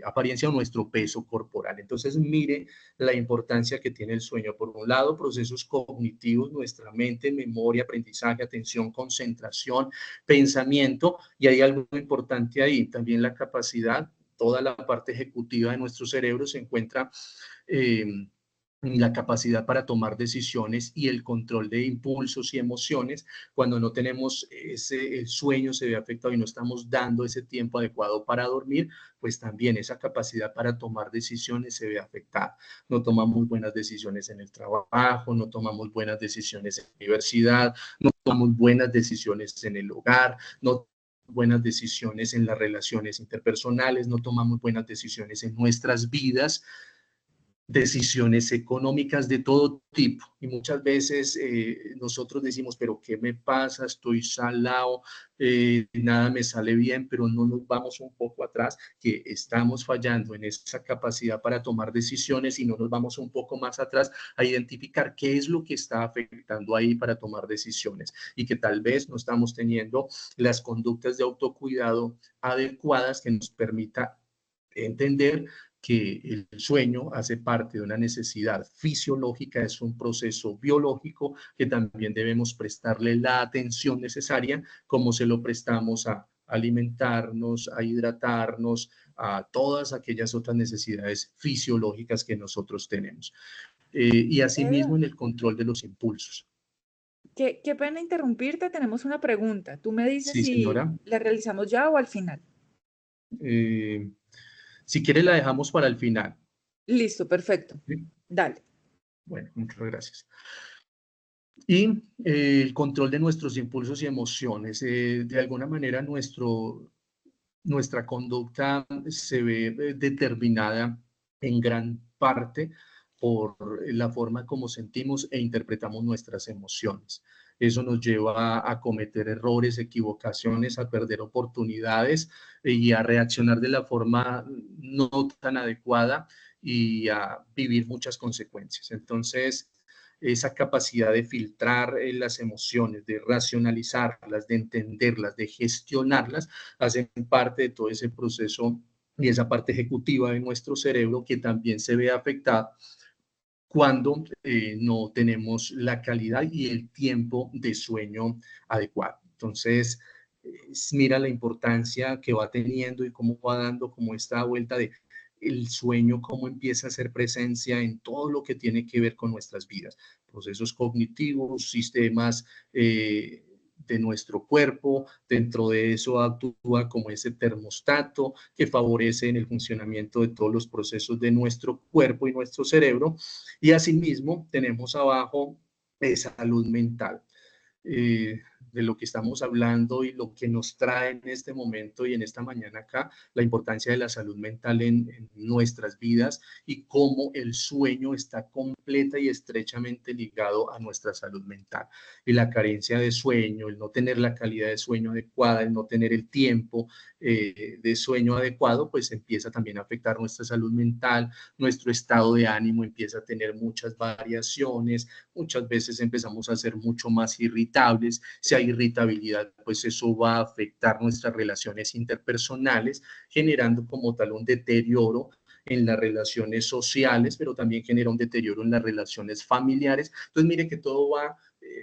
Speaker 1: apariencia o nuestro peso corporal. Entonces, mire la importancia que tiene el sueño. Por un lado, procesos cognitivos, nuestra mente, memoria, aprendizaje, atención, concentración, pensamiento, y hay algo importante ahí, también la capacidad, toda la parte ejecutiva de nuestro cerebro se encuentra eh, la capacidad para tomar decisiones y el control de impulsos y emociones. Cuando no tenemos el sueño se ve afectado y no estamos dando ese tiempo adecuado para dormir, pues también esa capacidad para tomar decisiones se ve afectada. No tomamos buenas decisiones en el trabajo, no tomamos buenas decisiones en la universidad, no tomamos buenas decisiones en el hogar, no buenas decisiones en las relaciones interpersonales, no tomamos buenas decisiones en nuestras vidas, decisiones económicas de todo tipo. Y muchas veces nosotros decimos, pero ¿qué me pasa? Estoy salado, nada me sale bien, pero no nos vamos un poco atrás, que estamos fallando en esa capacidad para tomar decisiones y no nos vamos un poco más atrás a identificar qué es lo que está afectando ahí para tomar decisiones y que tal vez no estamos teniendo las conductas de autocuidado adecuadas que nos permita entender que el sueño hace parte de una necesidad fisiológica, es un proceso biológico que también debemos prestarle la atención necesaria como se lo prestamos a alimentarnos, a hidratarnos, a todas aquellas otras necesidades fisiológicas que nosotros tenemos. Y asimismo en el control de los impulsos.
Speaker 3: Qué pena interrumpirte, tenemos una pregunta. Tú me dices
Speaker 1: Sí,
Speaker 3: si
Speaker 1: señora.
Speaker 3: la realizamos ya o al final.
Speaker 1: Si quiere la dejamos para el final.
Speaker 3: Listo, perfecto.
Speaker 1: ¿Sí?
Speaker 3: Dale.
Speaker 1: Bueno, muchas gracias. Y el control de nuestros impulsos y emociones. De alguna manera nuestra conducta se ve determinada en gran parte por la forma como sentimos e interpretamos nuestras emociones. Eso nos lleva a cometer errores, equivocaciones, a perder oportunidades y a reaccionar de la forma no tan adecuada y a vivir muchas consecuencias. Entonces, esa capacidad de filtrar las emociones, de racionalizarlas, de entenderlas, de gestionarlas, hacen parte de todo ese proceso y esa parte ejecutiva de nuestro cerebro que también se ve afectada cuando no tenemos la calidad y el tiempo de sueño adecuado. Entonces, mira la importancia que va teniendo y cómo va dando como esta vuelta de el sueño, cómo empieza a hacer presencia en todo lo que tiene que ver con nuestras vidas, procesos cognitivos, sistemas de nuestro cuerpo, dentro de eso actúa como ese termostato que favorece en el funcionamiento de todos los procesos de nuestro cuerpo y nuestro cerebro, y asimismo tenemos abajo salud mental. De lo que estamos hablando y lo que nos trae en este momento y en esta mañana acá, la importancia de la salud mental en nuestras vidas y cómo el sueño está completa y estrechamente ligado a nuestra salud mental. Y la carencia de sueño, el no tener la calidad de sueño adecuada, el no tener el tiempo de sueño adecuado, pues empieza también a afectar nuestra salud mental, nuestro estado de ánimo empieza a tener muchas variaciones, muchas veces empezamos a ser mucho más irritables. Si hay irritabilidad, pues eso va a afectar nuestras relaciones interpersonales, generando como tal un deterioro en las relaciones sociales, pero también genera un deterioro en las relaciones familiares. Entonces, mire que todo va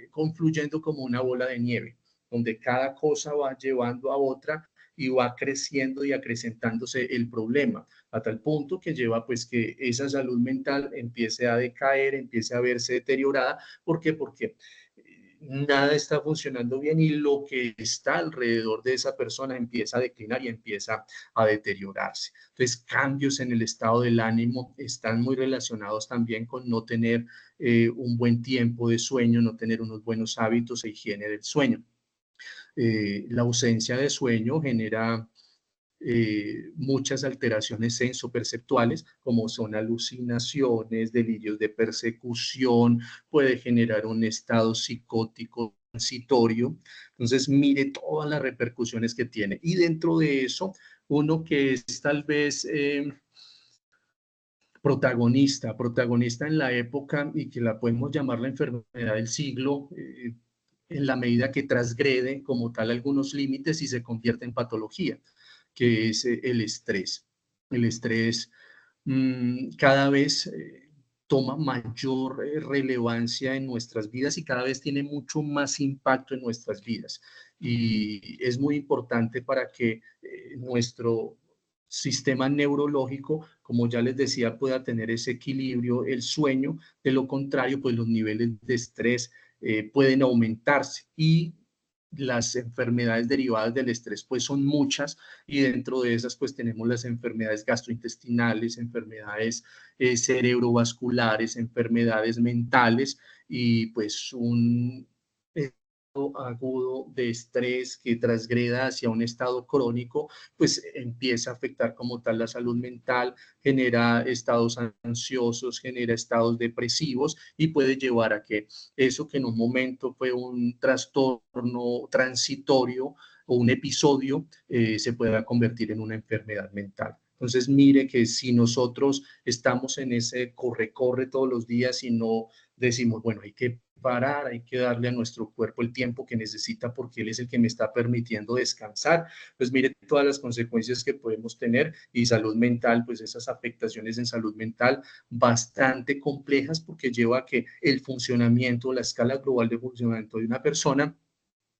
Speaker 1: confluyendo como una bola de nieve, donde cada cosa va llevando a otra y va creciendo y acrecentándose el problema, a tal punto que lleva pues que esa salud mental empiece a decaer, empiece a verse deteriorada. ¿Por qué? Porque nada está funcionando bien y lo que está alrededor de esa persona empieza a declinar y empieza a deteriorarse. Entonces, cambios en el estado del ánimo están muy relacionados también con no tener un buen tiempo de sueño, no tener unos buenos hábitos e higiene del sueño. La ausencia de sueño genera muchas alteraciones sensoperceptuales, como son alucinaciones, delirios de persecución, puede generar un estado psicótico transitorio. Entonces, mire todas las repercusiones que tiene. Y dentro de eso, uno que es tal vez protagonista en la época y que la podemos llamar la enfermedad del siglo, en la medida que transgrede como tal algunos límites y se convierte en patología, que es el estrés. El estrés cada vez toma mayor relevancia en nuestras vidas y cada vez tiene mucho más impacto en nuestras vidas. Y es muy importante para que nuestro sistema neurológico, como ya les decía, pueda tener ese equilibrio, el sueño. De lo contrario, pues los niveles de estrés pueden aumentarse y las enfermedades derivadas del estrés pues son muchas, y dentro de esas pues tenemos las enfermedades gastrointestinales, enfermedades cerebrovasculares, enfermedades mentales, y pues un estado agudo de estrés que transgreda hacia un estado crónico pues empieza a afectar como tal la salud mental, genera estados ansiosos, genera estados depresivos y puede llevar a que eso que en un momento fue un trastorno transitorio o un episodio se pueda convertir en una enfermedad mental. Entonces, mire que si nosotros estamos en ese corre-corre todos los días y no decimos, bueno, hay que parar, hay que darle a nuestro cuerpo el tiempo que necesita porque él es el que me está permitiendo descansar, pues mire todas las consecuencias que podemos tener. Y salud mental, pues esas afectaciones en salud mental bastante complejas porque lleva a que el funcionamiento, la escala global de funcionamiento de una persona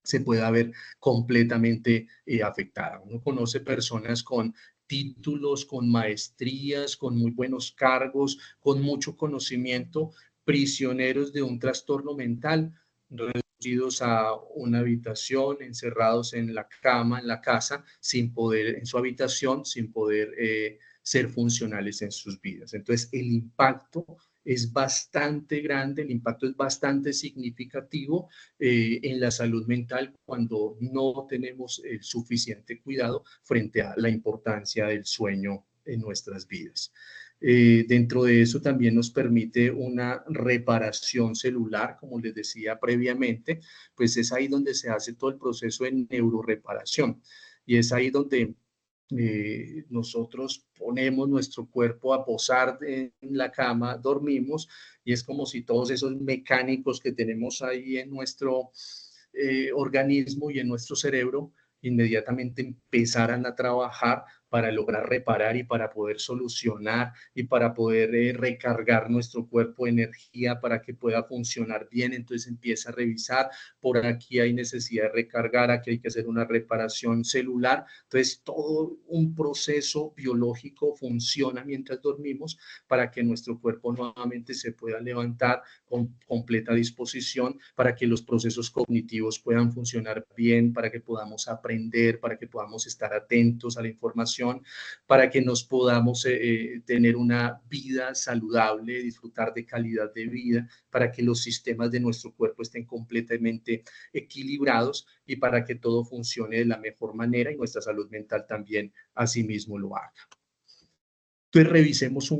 Speaker 1: se pueda ver completamente afectada. Uno conoce personas con títulos, con maestrías, con muy buenos cargos, con mucho conocimiento, prisioneros de un trastorno mental, reducidos a una habitación, encerrados en la cama, en la casa, sin poder, en su habitación, sin poder ser funcionales en sus vidas. Entonces, el impacto es bastante grande, el impacto es bastante significativo en la salud mental cuando no tenemos el suficiente cuidado frente a la importancia del sueño en nuestras vidas. Dentro de eso también nos permite una reparación celular, como les decía previamente, pues es ahí donde se hace todo el proceso de neuroreparación y es ahí donde nosotros ponemos nuestro cuerpo a posar en la cama, dormimos y es como si todos esos mecánicos que tenemos ahí en nuestro organismo y en nuestro cerebro inmediatamente empezaran a trabajar para lograr reparar y para poder solucionar y para poder recargar nuestro cuerpo de energía para que pueda funcionar bien. Entonces empieza a revisar, por aquí hay necesidad de recargar, aquí hay que hacer una reparación celular. Entonces todo un proceso biológico funciona mientras dormimos para que nuestro cuerpo nuevamente se pueda levantar con completa disposición, para que los procesos cognitivos puedan funcionar bien, para que podamos aprender, para que podamos estar atentos a la información, para que nos podamos tener una vida saludable, disfrutar de calidad de vida, para que los sistemas de nuestro cuerpo estén completamente equilibrados y para que todo funcione de la mejor manera y nuestra salud mental también asimismo lo haga. Entonces revisemos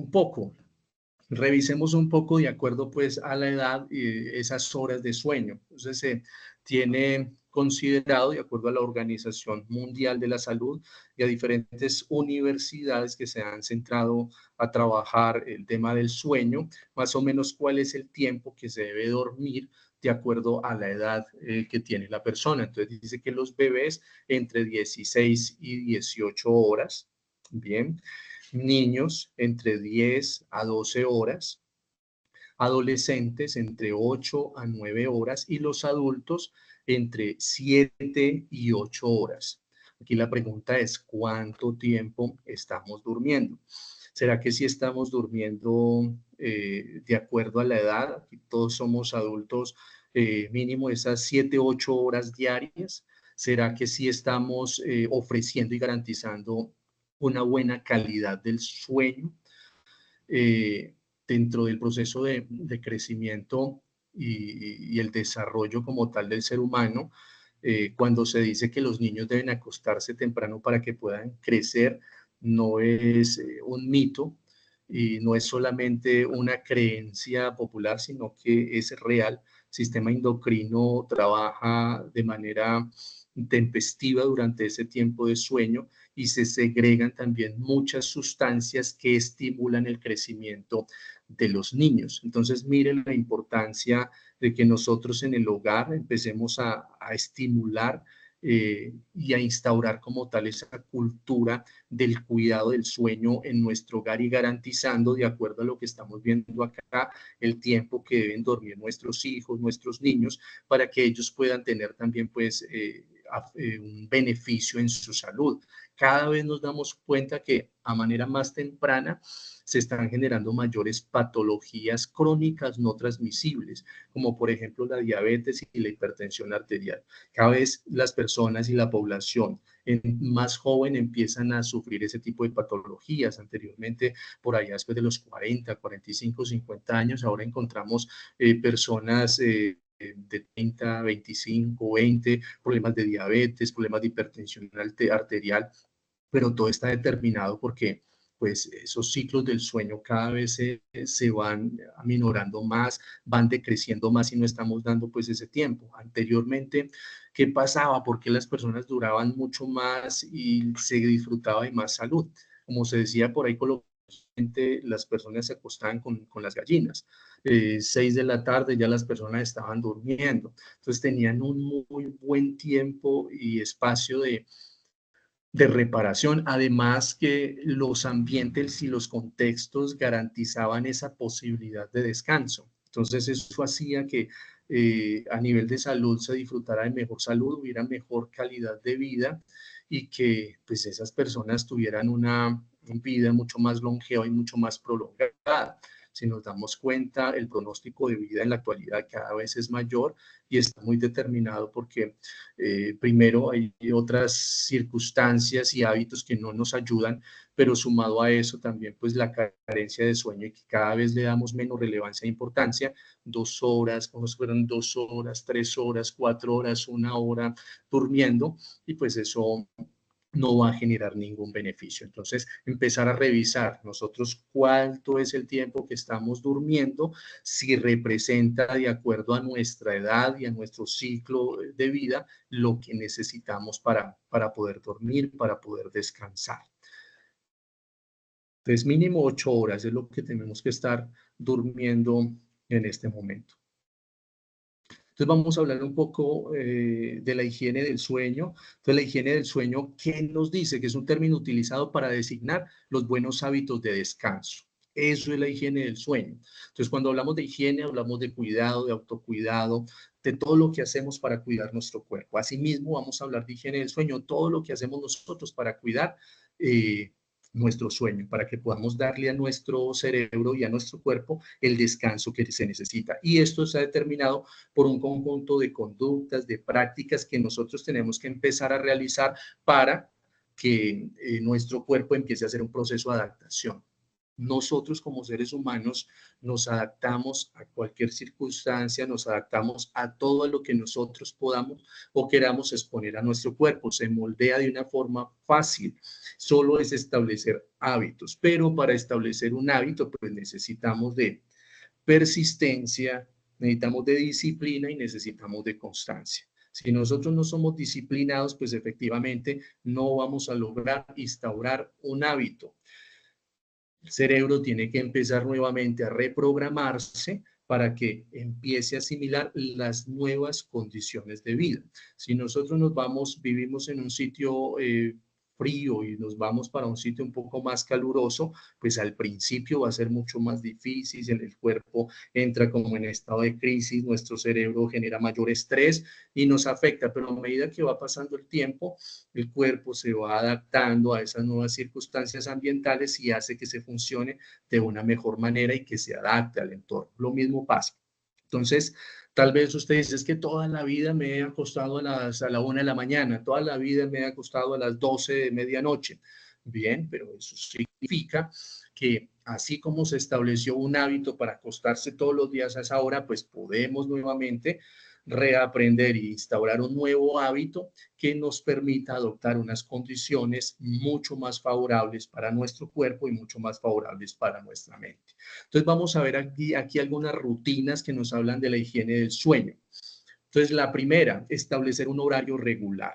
Speaker 1: un poco de acuerdo pues a la edad esas horas de sueño. Entonces se tiene considerado, de acuerdo a la Organización Mundial de la Salud y a diferentes universidades que se han centrado a trabajar el tema del sueño, más o menos cuál es el tiempo que se debe dormir de acuerdo a la edad que tiene la persona. Entonces dice que los bebés entre 16 y 18 horas, bien, niños entre 10 a 12 horas, adolescentes entre 8 a 9 horas y los adultos entre 7 y 8 horas. Aquí la pregunta es, ¿cuánto tiempo estamos durmiendo? ¿Será que sí estamos durmiendo de acuerdo a la edad? Aquí todos somos adultos, mínimo esas 7, 8 horas diarias. ¿Será que sí estamos ofreciendo y garantizando una buena calidad del sueño dentro del proceso de crecimiento y el desarrollo como tal del ser humano? Cuando se dice que los niños deben acostarse temprano para que puedan crecer, no es un mito y no es solamente una creencia popular, sino que es real. El sistema endocrino trabaja de manera tempestiva durante ese tiempo de sueño y se segregan también muchas sustancias que estimulan el crecimiento de los niños. Entonces, miren la importancia de que nosotros en el hogar empecemos a estimular y a instaurar como tal esa cultura del cuidado del sueño en nuestro hogar y garantizando, de acuerdo a lo que estamos viendo acá, el tiempo que deben dormir nuestros hijos, nuestros niños, para que ellos puedan tener también pues un beneficio en su salud. Cada vez nos damos cuenta que a manera más temprana se están generando mayores patologías crónicas no transmisibles, como por ejemplo la diabetes y la hipertensión arterial. Cada vez las personas y la población más joven empiezan a sufrir ese tipo de patologías. Anteriormente, por allá después de los 40, 45, 50 años, ahora encontramos personas de 30, 25, 20, problemas de diabetes, problemas de hipertensión arterial, pero todo está determinado porque pues esos ciclos del sueño cada vez se van aminorando más, van decreciendo más y no estamos dando pues ese tiempo. Anteriormente, ¿qué pasaba? ¿Por qué las personas duraban mucho más y se disfrutaba de más salud? Como se decía por ahí coloquialmente, las personas se acostaban con las gallinas. 6 de la tarde ya las personas estaban durmiendo. Entonces tenían un muy buen tiempo y espacio de reparación, además que los ambientes y los contextos garantizaban esa posibilidad de descanso. Entonces eso hacía que a nivel de salud se disfrutara de mejor salud, hubiera mejor calidad de vida y que pues esas personas tuvieran una vida mucho más longeva y mucho más prolongada. Si nos damos cuenta, el pronóstico de vida en la actualidad cada vez es mayor y está muy determinado porque primero hay otras circunstancias y hábitos que no nos ayudan, pero sumado a eso también pues la carencia de sueño y que cada vez le damos menos relevancia e importancia, 2 horas, como si fueran 2 horas, 3 horas, 4 horas, 1 hora durmiendo y pues eso no va a generar ningún beneficio. Entonces, empezar a revisar nosotros cuánto es el tiempo que estamos durmiendo, si representa de acuerdo a nuestra edad y a nuestro ciclo de vida lo que necesitamos para poder dormir, para poder descansar. Entonces, mínimo 8 horas es lo que tenemos que estar durmiendo en este momento. Entonces vamos a hablar un poco de la higiene del sueño. Entonces la higiene del sueño, ¿qué nos dice? Que es un término utilizado para designar los buenos hábitos de descanso. Eso es la higiene del sueño. Entonces cuando hablamos de higiene, hablamos de cuidado, de autocuidado, de todo lo que hacemos para cuidar nuestro cuerpo. Asimismo, vamos a hablar de higiene del sueño, todo lo que hacemos nosotros para cuidar nuestro sueño, para que podamos darle a nuestro cerebro y a nuestro cuerpo el descanso que se necesita. Y esto se ha determinado por un conjunto de conductas, de prácticas que nosotros tenemos que empezar a realizar para que nuestro cuerpo empiece a hacer un proceso de adaptación. Nosotros como seres humanos nos adaptamos a cualquier circunstancia, nos adaptamos a todo lo que nosotros podamos o queramos exponer a nuestro cuerpo. Se moldea de una forma fácil, solo es establecer hábitos, pero para establecer un hábito pues necesitamos de persistencia, necesitamos de disciplina y necesitamos de constancia. Si nosotros no somos disciplinados, pues efectivamente no vamos a lograr instaurar un hábito. El cerebro tiene que empezar nuevamente a reprogramarse para que empiece a asimilar las nuevas condiciones de vida. Si nosotros vivimos en un sitio frío y nos vamos para un sitio un poco más caluroso, pues al principio va a ser mucho más difícil, el cuerpo entra como en estado de crisis, nuestro cerebro genera mayor estrés y nos afecta, pero a medida que va pasando el tiempo, el cuerpo se va adaptando a esas nuevas circunstancias ambientales y hace que se funcione de una mejor manera y que se adapte al entorno. Lo mismo pasa. Entonces, tal vez usted dice, es que toda la vida me he acostado a la 1 de la mañana, toda la vida me he acostado a las 12 de medianoche. Bien, pero eso significa que así como se estableció un hábito para acostarse todos los días a esa hora, pues podemos nuevamente reaprender e instaurar un nuevo hábito que nos permita adoptar unas condiciones mucho más favorables para nuestro cuerpo y mucho más favorables para nuestra mente. Entonces vamos a ver aquí algunas rutinas que nos hablan de la higiene del sueño. Entonces la primera, establecer un horario regular.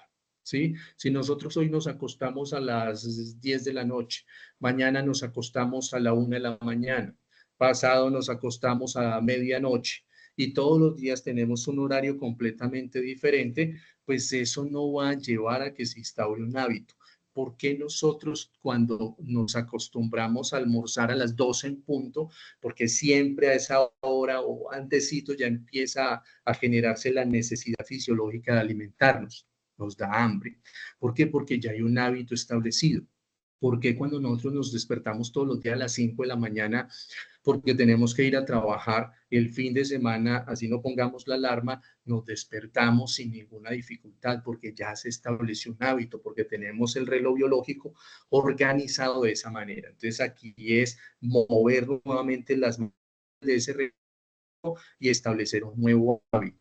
Speaker 1: ¿sí? Si nosotros hoy nos acostamos a las 10 de la noche, mañana nos acostamos a la 1 de la mañana, pasado nos acostamos a medianoche y todos los días tenemos un horario completamente diferente, pues eso no va a llevar a que se instaure un hábito. ¿Por qué nosotros cuando nos acostumbramos a almorzar a las 12 en punto, porque siempre a esa hora o antesito ya empieza a generarse la necesidad fisiológica de alimentarnos? Nos da hambre. ¿Por qué? Porque ya hay un hábito establecido. ¿Por qué cuando nosotros nos despertamos todos los días a las 5 de la mañana? Porque tenemos que ir a trabajar el fin de semana, así no pongamos la alarma, nos despertamos sin ninguna dificultad, porque ya se estableció un hábito, porque tenemos el reloj biológico organizado de esa manera. Entonces aquí es mover nuevamente las manos de ese reloj y establecer un nuevo hábito.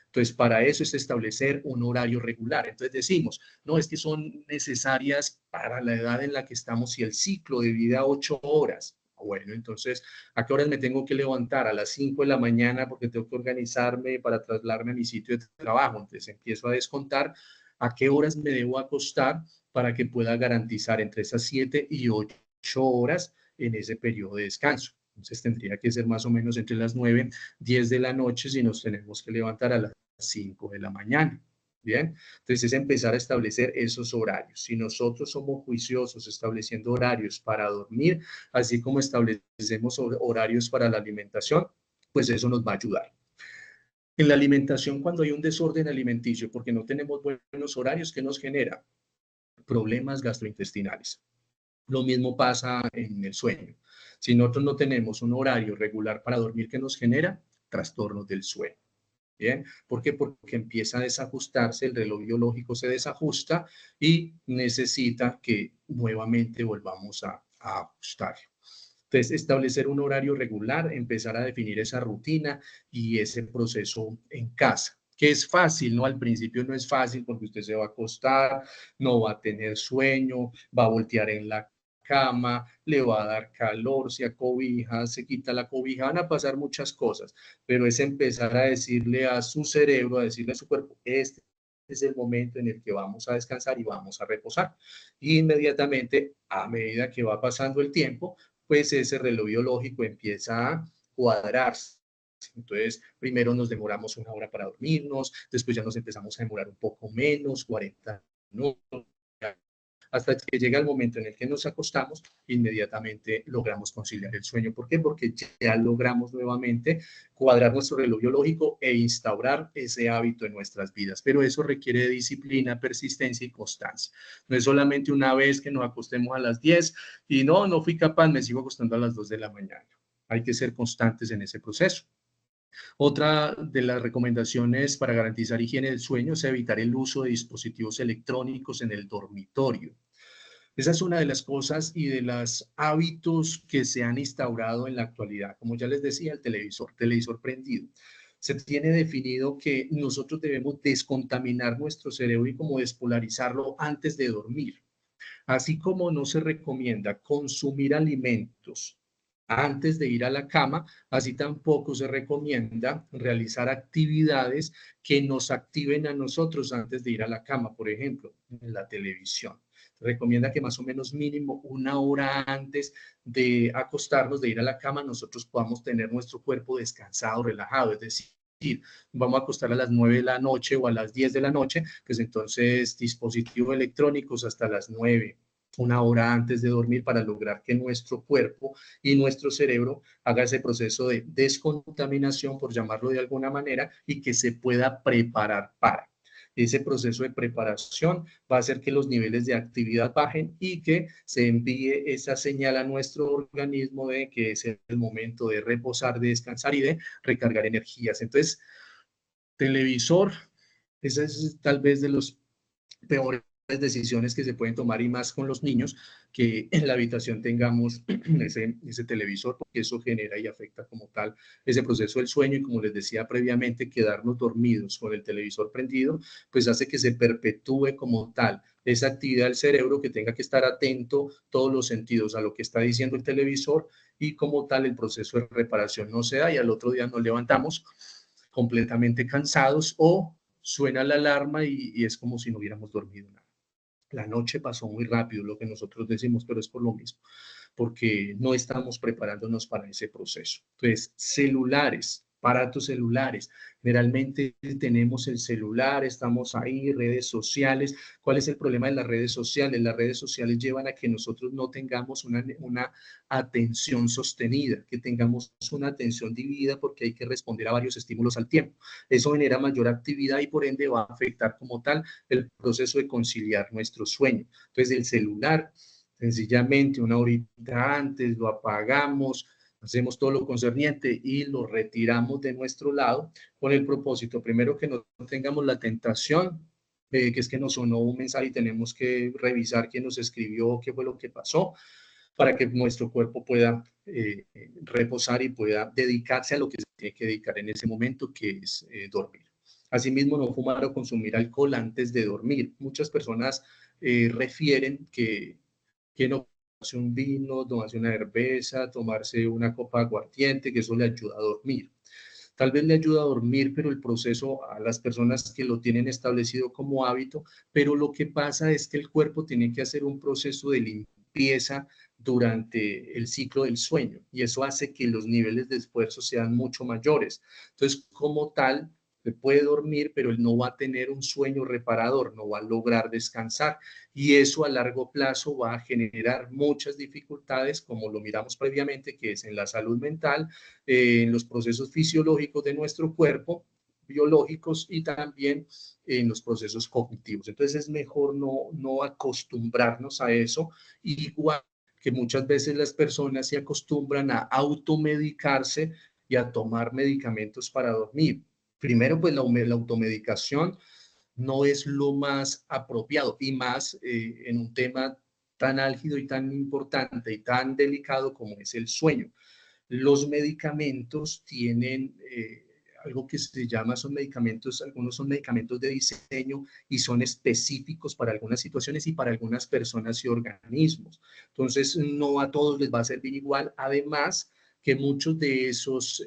Speaker 1: Entonces, para eso es establecer un horario regular. Entonces decimos, no, es que son necesarias para la edad en la que estamos y el ciclo de vida 8 horas. Bueno, entonces, ¿a qué horas me tengo que levantar? A las 5 de la mañana porque tengo que organizarme para trasladarme a mi sitio de trabajo. Entonces empiezo a descontar a qué horas me debo acostar para que pueda garantizar entre esas 7 y 8 horas en ese periodo de descanso. Entonces tendría que ser más o menos entre las 9, 10 de la noche si nos tenemos que levantar a las 5 de la mañana. Bien, entonces es empezar a establecer esos horarios. Si nosotros somos juiciosos estableciendo horarios para dormir, así como establecemos horarios para la alimentación, pues eso nos va a ayudar. En la alimentación, cuando hay un desorden alimenticio, porque no tenemos buenos horarios, ¿qué nos genera? Problemas gastrointestinales. Lo mismo pasa en el sueño. Si nosotros no tenemos un horario regular para dormir, ¿qué nos genera? Trastornos del sueño. ¿Bien? ¿Por qué? Porque empieza a desajustarse, el reloj biológico se desajusta y necesita que nuevamente volvamos a ajustarlo. Entonces, establecer un horario regular, empezar a definir esa rutina y ese proceso en casa, que es fácil, ¿no? Al principio no es fácil porque usted se va a acostar, no va a tener sueño, va a voltear en la cama, le va a dar calor, se acobija, se quita la cobija, van a pasar muchas cosas, pero es empezar a decirle a su cerebro, a decirle a su cuerpo, este es el momento en el que vamos a descansar y vamos a reposar. Y inmediatamente, a medida que va pasando el tiempo, pues ese reloj biológico empieza a cuadrarse. Entonces, primero nos demoramos 1 hora para dormirnos, después ya nos empezamos a demorar un poco menos, 40 minutos, hasta que llega el momento en el que nos acostamos, inmediatamente logramos conciliar el sueño. ¿Por qué? Porque ya logramos nuevamente cuadrar nuestro reloj biológico e instaurar ese hábito en nuestras vidas. Pero eso requiere de disciplina, persistencia y constancia. No es solamente una vez que nos acostemos a las 10 y no fui capaz, me sigo acostando a las 2 de la mañana. Hay que ser constantes en ese proceso. Otra de las recomendaciones para garantizar higiene del sueño es evitar el uso de dispositivos electrónicos en el dormitorio. Esa es una de las cosas y de los hábitos que se han instaurado en la actualidad. Como ya les decía, el televisor prendido. Se tiene definido que nosotros debemos descontaminar nuestro cerebro y como despolarizarlo antes de dormir. Así como no se recomienda consumir alimentos antes de ir a la cama, así tampoco se recomienda realizar actividades que nos activen a nosotros antes de ir a la cama, por ejemplo, en la televisión. Se recomienda que más o menos mínimo 1 hora antes de acostarnos, de ir a la cama, nosotros podamos tener nuestro cuerpo descansado, relajado, es decir, vamos a acostar a las 9 de la noche o a las 10 de la noche, pues entonces dispositivos electrónicos hasta las 9, 1 hora antes de dormir para lograr que nuestro cuerpo y nuestro cerebro haga ese proceso de descontaminación, por llamarlo de alguna manera, y que se pueda preparar para. Ese proceso de preparación va a hacer que los niveles de actividad bajen y que se envíe esa señal a nuestro organismo de que es el momento de reposar, de descansar y de recargar energías. Entonces, televisor, esa es tal vez de los peores decisiones que se pueden tomar y más con los niños, que en la habitación tengamos ese televisor, porque eso genera y afecta como tal ese proceso del sueño y como les decía previamente, quedarnos dormidos con el televisor prendido, pues hace que se perpetúe como tal esa actividad del cerebro que tenga que estar atento todos los sentidos a lo que está diciendo el televisor y como tal el proceso de reparación no se da y al otro día nos levantamos completamente cansados o suena la alarma y es como si no hubiéramos dormido nada. La noche pasó muy rápido, lo que nosotros decimos, pero es por lo mismo, porque no estamos preparándonos para ese proceso. Entonces, celulares, aparatos celulares. Generalmente tenemos el celular, estamos ahí, redes sociales. ¿Cuál es el problema de las redes sociales? Las redes sociales llevan a que nosotros no tengamos una atención sostenida, que tengamos una atención dividida porque hay que responder a varios estímulos al tiempo. Eso genera mayor actividad y por ende va a afectar como tal el proceso de conciliar nuestro sueño. Entonces, el celular, sencillamente una horita antes lo apagamos, hacemos todo lo concerniente y lo retiramos de nuestro lado con el propósito, primero, que no tengamos la tentación, que es que nos sonó un mensaje y tenemos que revisar quién nos escribió, qué fue lo que pasó, para que nuestro cuerpo pueda reposar y pueda dedicarse a lo que se tiene que dedicar en ese momento, que es dormir. Asimismo, no fumar o consumir alcohol antes de dormir. Muchas personas refieren que no tomarse un vino, tomarse una cerveza, tomarse una copa de aguardiente, que eso le ayuda a dormir. Tal vez le ayuda a dormir, pero el proceso a las personas que lo tienen establecido como hábito, pero lo que pasa es que el cuerpo tiene que hacer un proceso de limpieza durante el ciclo del sueño y eso hace que los niveles de esfuerzo sean mucho mayores. Entonces, como tal, puede dormir, pero él no va a tener un sueño reparador, no va a lograr descansar y eso a largo plazo va a generar muchas dificultades, como lo miramos previamente, que es en la salud mental, en los procesos fisiológicos de nuestro cuerpo, biológicos y también en los procesos cognitivos. Entonces es mejor no acostumbrarnos a eso, igual que muchas veces las personas se acostumbran a automedicarse y a tomar medicamentos para dormir. Primero, pues la automedicación no es lo más apropiado y más en un tema tan álgido y tan importante y tan delicado como es el sueño. Los medicamentos tienen algo que se llama, son medicamentos, algunos son medicamentos de diseño y son específicos para algunas situaciones y para algunas personas y organismos. Entonces, no a todos les va a servir igual. Además, que muchos de esos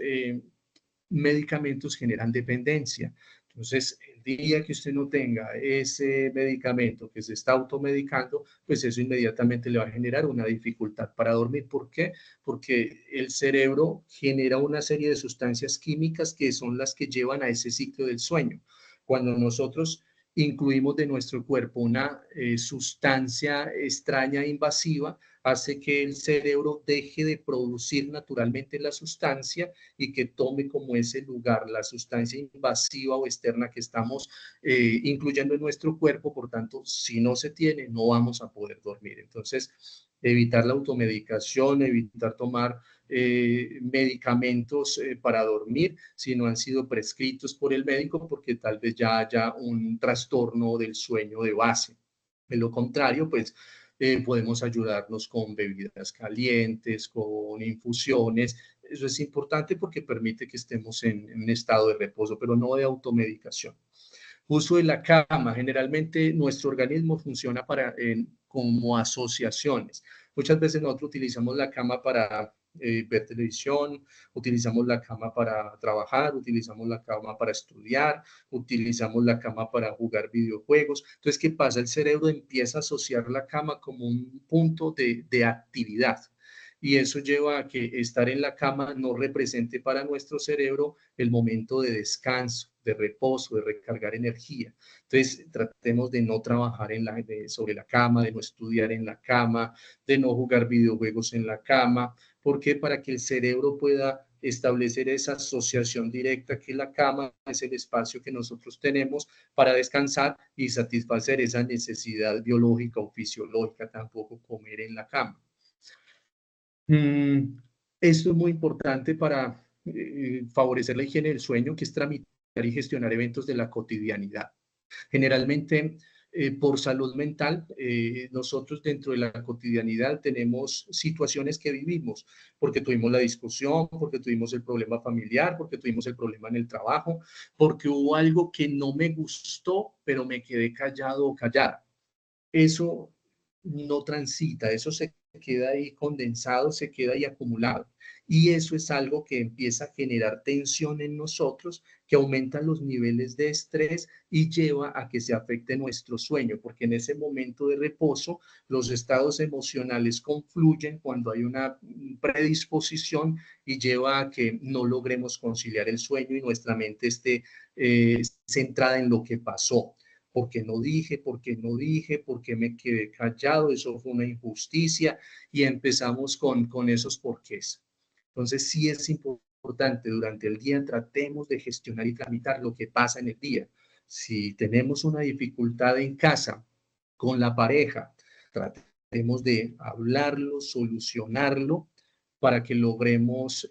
Speaker 1: medicamentos generan dependencia. Entonces, el día que usted no tenga ese medicamento que se está automedicando, pues eso inmediatamente le va a generar una dificultad para dormir. ¿Por qué? Porque el cerebro genera una serie de sustancias químicas que son las que llevan a ese ciclo del sueño. Cuando nosotros incluimos de nuestro cuerpo una sustancia extraña e invasiva, hace que el cerebro deje de producir naturalmente la sustancia y que tome como ese lugar la sustancia invasiva o externa que estamos incluyendo en nuestro cuerpo. Por tanto, si no se tiene, no vamos a poder dormir. Entonces, evitar la automedicación, evitar tomar medicamentos para dormir si no han sido prescritos por el médico, porque tal vez ya haya un trastorno del sueño de base. De lo contrario, pues podemos ayudarnos con bebidas calientes, con infusiones. Eso es importante porque permite que estemos en un estado de reposo, pero no de automedicación. Uso de la cama. Generalmente nuestro organismo funciona como asociaciones. Muchas veces nosotros utilizamos la cama para ver televisión, utilizamos la cama para trabajar, utilizamos la cama para estudiar, utilizamos la cama para jugar videojuegos. Entonces, ¿qué pasa? El cerebro empieza a asociar la cama como un punto de actividad. Y eso lleva a que estar en la cama no represente para nuestro cerebro el momento de descanso, de reposo, de recargar energía. Entonces, tratemos de no trabajar sobre la cama, de no estudiar en la cama, de no jugar videojuegos en la cama. ¿Por qué? Para que el cerebro pueda establecer esa asociación directa que la cama es el espacio que nosotros tenemos para descansar y satisfacer esa necesidad biológica o fisiológica, tampoco comer en la cama. Esto es muy importante para favorecer la higiene del sueño, que es tramitar y gestionar eventos de la cotidianidad. Generalmente, por salud mental, nosotros dentro de la cotidianidad tenemos situaciones que vivimos, porque tuvimos la discusión, porque tuvimos el problema familiar, porque tuvimos el problema en el trabajo, porque hubo algo que no me gustó, pero me quedé callado o callada. Eso no transita, eso se queda ahí condensado, se queda ahí acumulado. Y eso es algo que empieza a generar tensión en nosotros, que aumenta los niveles de estrés y lleva a que se afecte nuestro sueño, porque en ese momento de reposo los estados emocionales confluyen cuando hay una predisposición y lleva a que no logremos conciliar el sueño y nuestra mente esté centrada en lo que pasó. Porque no dije, porque no dije, porque me quedé callado, eso fue una injusticia, y empezamos con esos porqués. Entonces, sí es importante durante el día, tratemos de gestionar y tramitar lo que pasa en el día. Si tenemos una dificultad en casa con la pareja, tratemos de hablarlo, solucionarlo para que logremos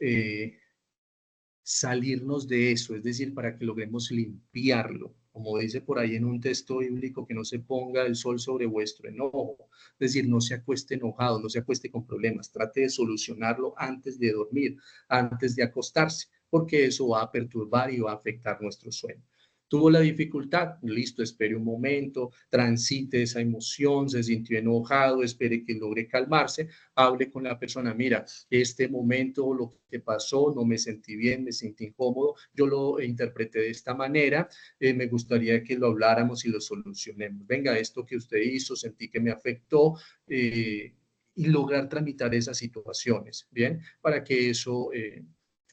Speaker 1: salirnos de eso, es decir, para que logremos limpiarlo. Como dice por ahí en un texto bíblico, que no se ponga el sol sobre vuestro enojo, es decir, no se acueste enojado, no se acueste con problemas, trate de solucionarlo antes de dormir, antes de acostarse, porque eso va a perturbar y va a afectar nuestro sueño. Tuvo la dificultad, listo, espere un momento, transite esa emoción, se sintió enojado, espere que logre calmarse, hable con la persona, mira, este momento, lo que pasó, no me sentí bien, me sentí incómodo, yo lo interpreté de esta manera, me gustaría que lo habláramos y lo solucionemos. Venga, esto que usted hizo, sentí que me afectó, y lograr tramitar esas situaciones, ¿bien? Para que eso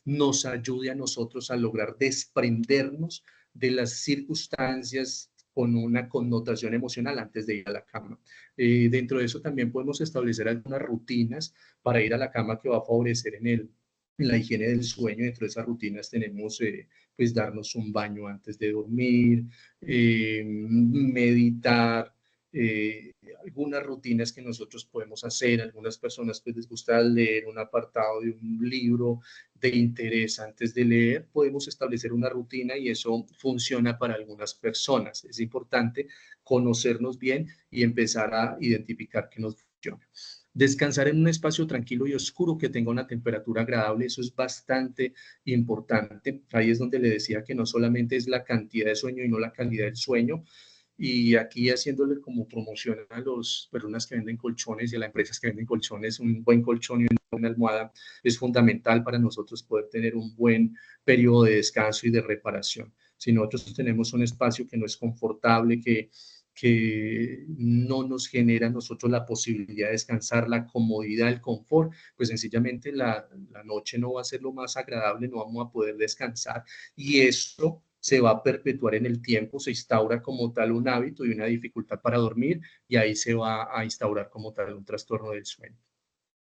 Speaker 1: nos ayude a nosotros a lograr desprendernos de las circunstancias con una connotación emocional antes de ir a la cama. Dentro de eso también podemos establecer algunas rutinas para ir a la cama que va a favorecer en la higiene del sueño. Dentro de esas rutinas tenemos pues darnos un baño antes de dormir, meditar, algunas rutinas que nosotros podemos hacer. Algunas personas pues les gusta leer un apartado de un libro de interés antes de leer. Podemos establecer una rutina y eso funciona para algunas personas. Es importante conocernos bien y empezar a identificar qué nos funciona. Descansar en un espacio tranquilo y oscuro que tenga una temperatura agradable, eso es bastante importante. Ahí es donde le decía que no solamente es la cantidad de sueño y no la calidad del sueño. Y aquí haciéndole como promoción a las personas que venden colchones y a las empresas que venden colchones, un buen colchón y una buena almohada es fundamental para nosotros poder tener un buen periodo de descanso y de reparación. Si nosotros tenemos un espacio que no es confortable, que no nos genera a nosotros la posibilidad de descansar, la comodidad, el confort, pues sencillamente la noche no va a ser lo más agradable, no vamos a poder descansar y eso se va a perpetuar en el tiempo, se instaura como tal un hábito y una dificultad para dormir y ahí se va a instaurar como tal un trastorno del sueño.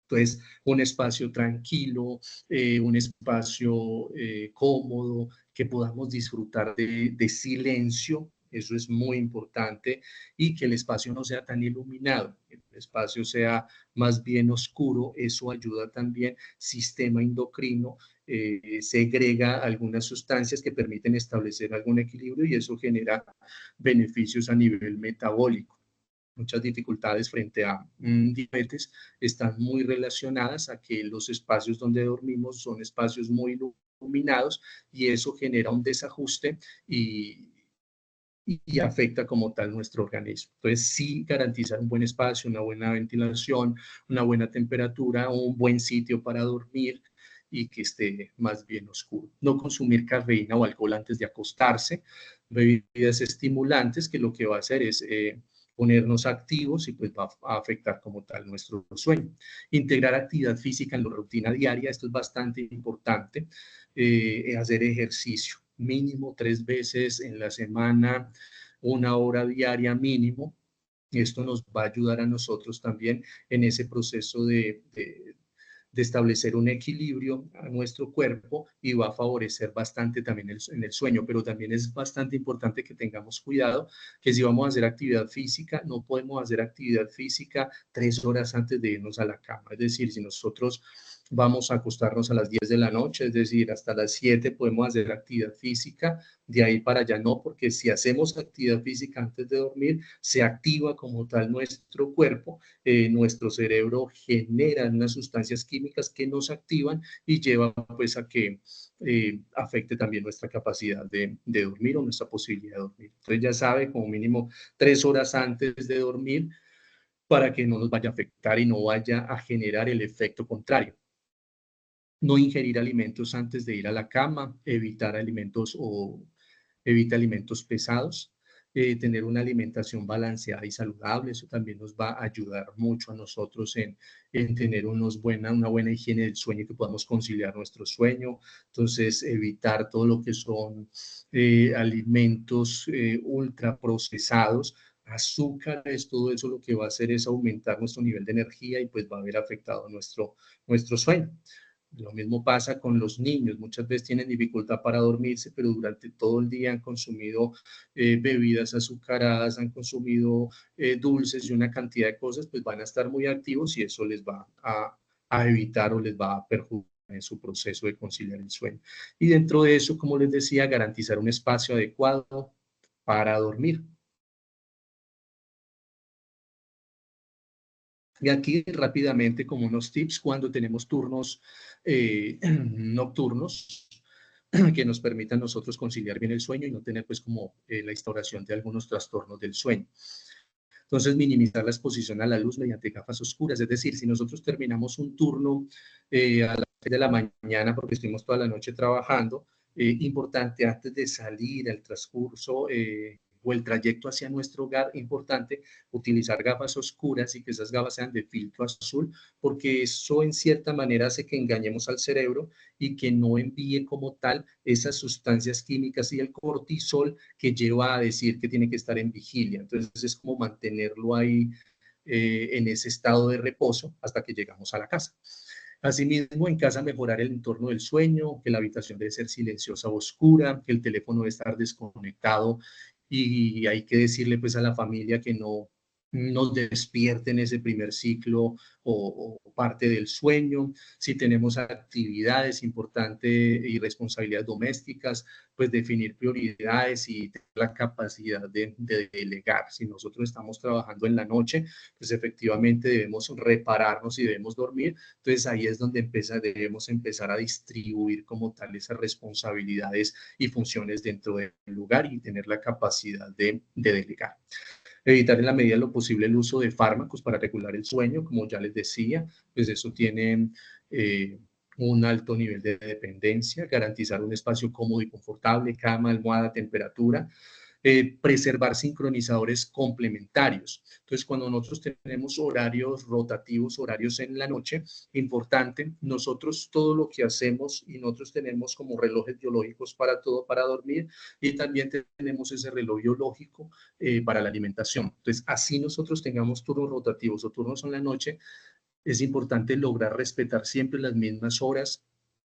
Speaker 1: Entonces, un espacio tranquilo, un espacio cómodo, que podamos disfrutar de silencio, eso es muy importante, y que el espacio no sea tan iluminado, que el espacio sea más bien oscuro, eso ayuda también, sistema endocrino, segrega algunas sustancias que permiten establecer algún equilibrio y eso genera beneficios a nivel metabólico. Muchas dificultades frente a diabetes están muy relacionadas a que los espacios donde dormimos son espacios muy iluminados y eso genera un desajuste y afecta como tal nuestro organismo. Entonces, sí garantizar un buen espacio, una buena ventilación, una buena temperatura, un buen sitio para dormir y que esté más bien oscuro. No consumir cafeína o alcohol antes de acostarse, bebidas estimulantes que lo que va a hacer es ponernos activos y pues va a afectar como tal nuestro sueño. Integrar actividad física en la rutina diaria, esto es bastante importante, hacer ejercicio mínimo 3 veces en la semana, 1 hora diaria mínimo. Esto nos va a ayudar a nosotros también en ese proceso de establecer un equilibrio a nuestro cuerpo y va a favorecer bastante también en el sueño, pero también es bastante importante que tengamos cuidado que si vamos a hacer actividad física, no podemos hacer actividad física 3 horas antes de irnos a la cama. Es decir, si nosotros vamos a acostarnos a las 10 de la noche, es decir, hasta las 7 podemos hacer actividad física, de ahí para allá no, porque si hacemos actividad física antes de dormir, se activa como tal nuestro cuerpo, nuestro cerebro genera unas sustancias químicas que nos activan y lleva pues a que afecte también nuestra capacidad de dormir o nuestra posibilidad de dormir. Entonces ya sabe, como mínimo 3 horas antes de dormir para que no nos vaya a afectar y no vaya a generar el efecto contrario. no ingerir alimentos antes de ir a la cama, evita alimentos pesados, tener una alimentación balanceada y saludable. Eso también nos va a ayudar mucho a nosotros en tener una buena higiene del sueño y que podamos conciliar nuestro sueño. Entonces, evitar todo lo que son alimentos ultraprocesados, azúcares, todo eso lo que va a hacer es aumentar nuestro nivel de energía y pues va a haber afectado nuestro sueño. Lo mismo pasa con los niños, muchas veces tienen dificultad para dormirse, pero durante todo el día han consumido bebidas azucaradas, han consumido dulces y una cantidad de cosas, pues van a estar muy activos y eso les va a evitar o les va a perjudicar en su proceso de conciliar el sueño. Y dentro de eso, como les decía, garantizar un espacio adecuado para dormir. Y aquí rápidamente como unos tips cuando tenemos turnos nocturnos que nos permitan nosotros conciliar bien el sueño y no tener pues como la instauración de algunos trastornos del sueño. Entonces, minimizar la exposición a la luz mediante gafas oscuras. Es decir, si nosotros terminamos un turno a las 6 de la mañana porque estuvimos toda la noche trabajando, importante antes de salir al transcurso o el trayecto hacia nuestro hogar, importante utilizar gafas oscuras y que esas gafas sean de filtro azul, porque eso en cierta manera hace que engañemos al cerebro y que no envíe como tal esas sustancias químicas y el cortisol que lleva a decir que tiene que estar en vigilia. Entonces es como mantenerlo ahí en ese estado de reposo hasta que llegamos a la casa. Asimismo, en casa mejorar el entorno del sueño, que la habitación debe ser silenciosa o oscura, que el teléfono debe estar desconectado y hay que decirle pues a la familia que no nos despierten ese primer ciclo o parte del sueño. Si tenemos actividades importantes y responsabilidades domésticas, pues definir prioridades y tener la capacidad de delegar. Si nosotros estamos trabajando en la noche, pues efectivamente debemos repararnos y debemos dormir. Entonces ahí es donde debemos empezar a distribuir como tal esas responsabilidades y funciones dentro del lugar y tener la capacidad de delegar. Evitar en la medida de lo posible el uso de fármacos para regular el sueño, como ya les decía, pues eso tiene un alto nivel de dependencia, garantizar un espacio cómodo y confortable, cama, almohada, temperatura, preservar sincronizadores complementarios. Entonces, cuando nosotros tenemos horarios rotativos, horarios en la noche, importante, nosotros todo lo que hacemos y nosotros tenemos como relojes biológicos para todo, para dormir, y también tenemos ese reloj biológico para la alimentación. Entonces, así nosotros tengamos turnos rotativos o turnos en la noche, es importante lograr respetar siempre las mismas horas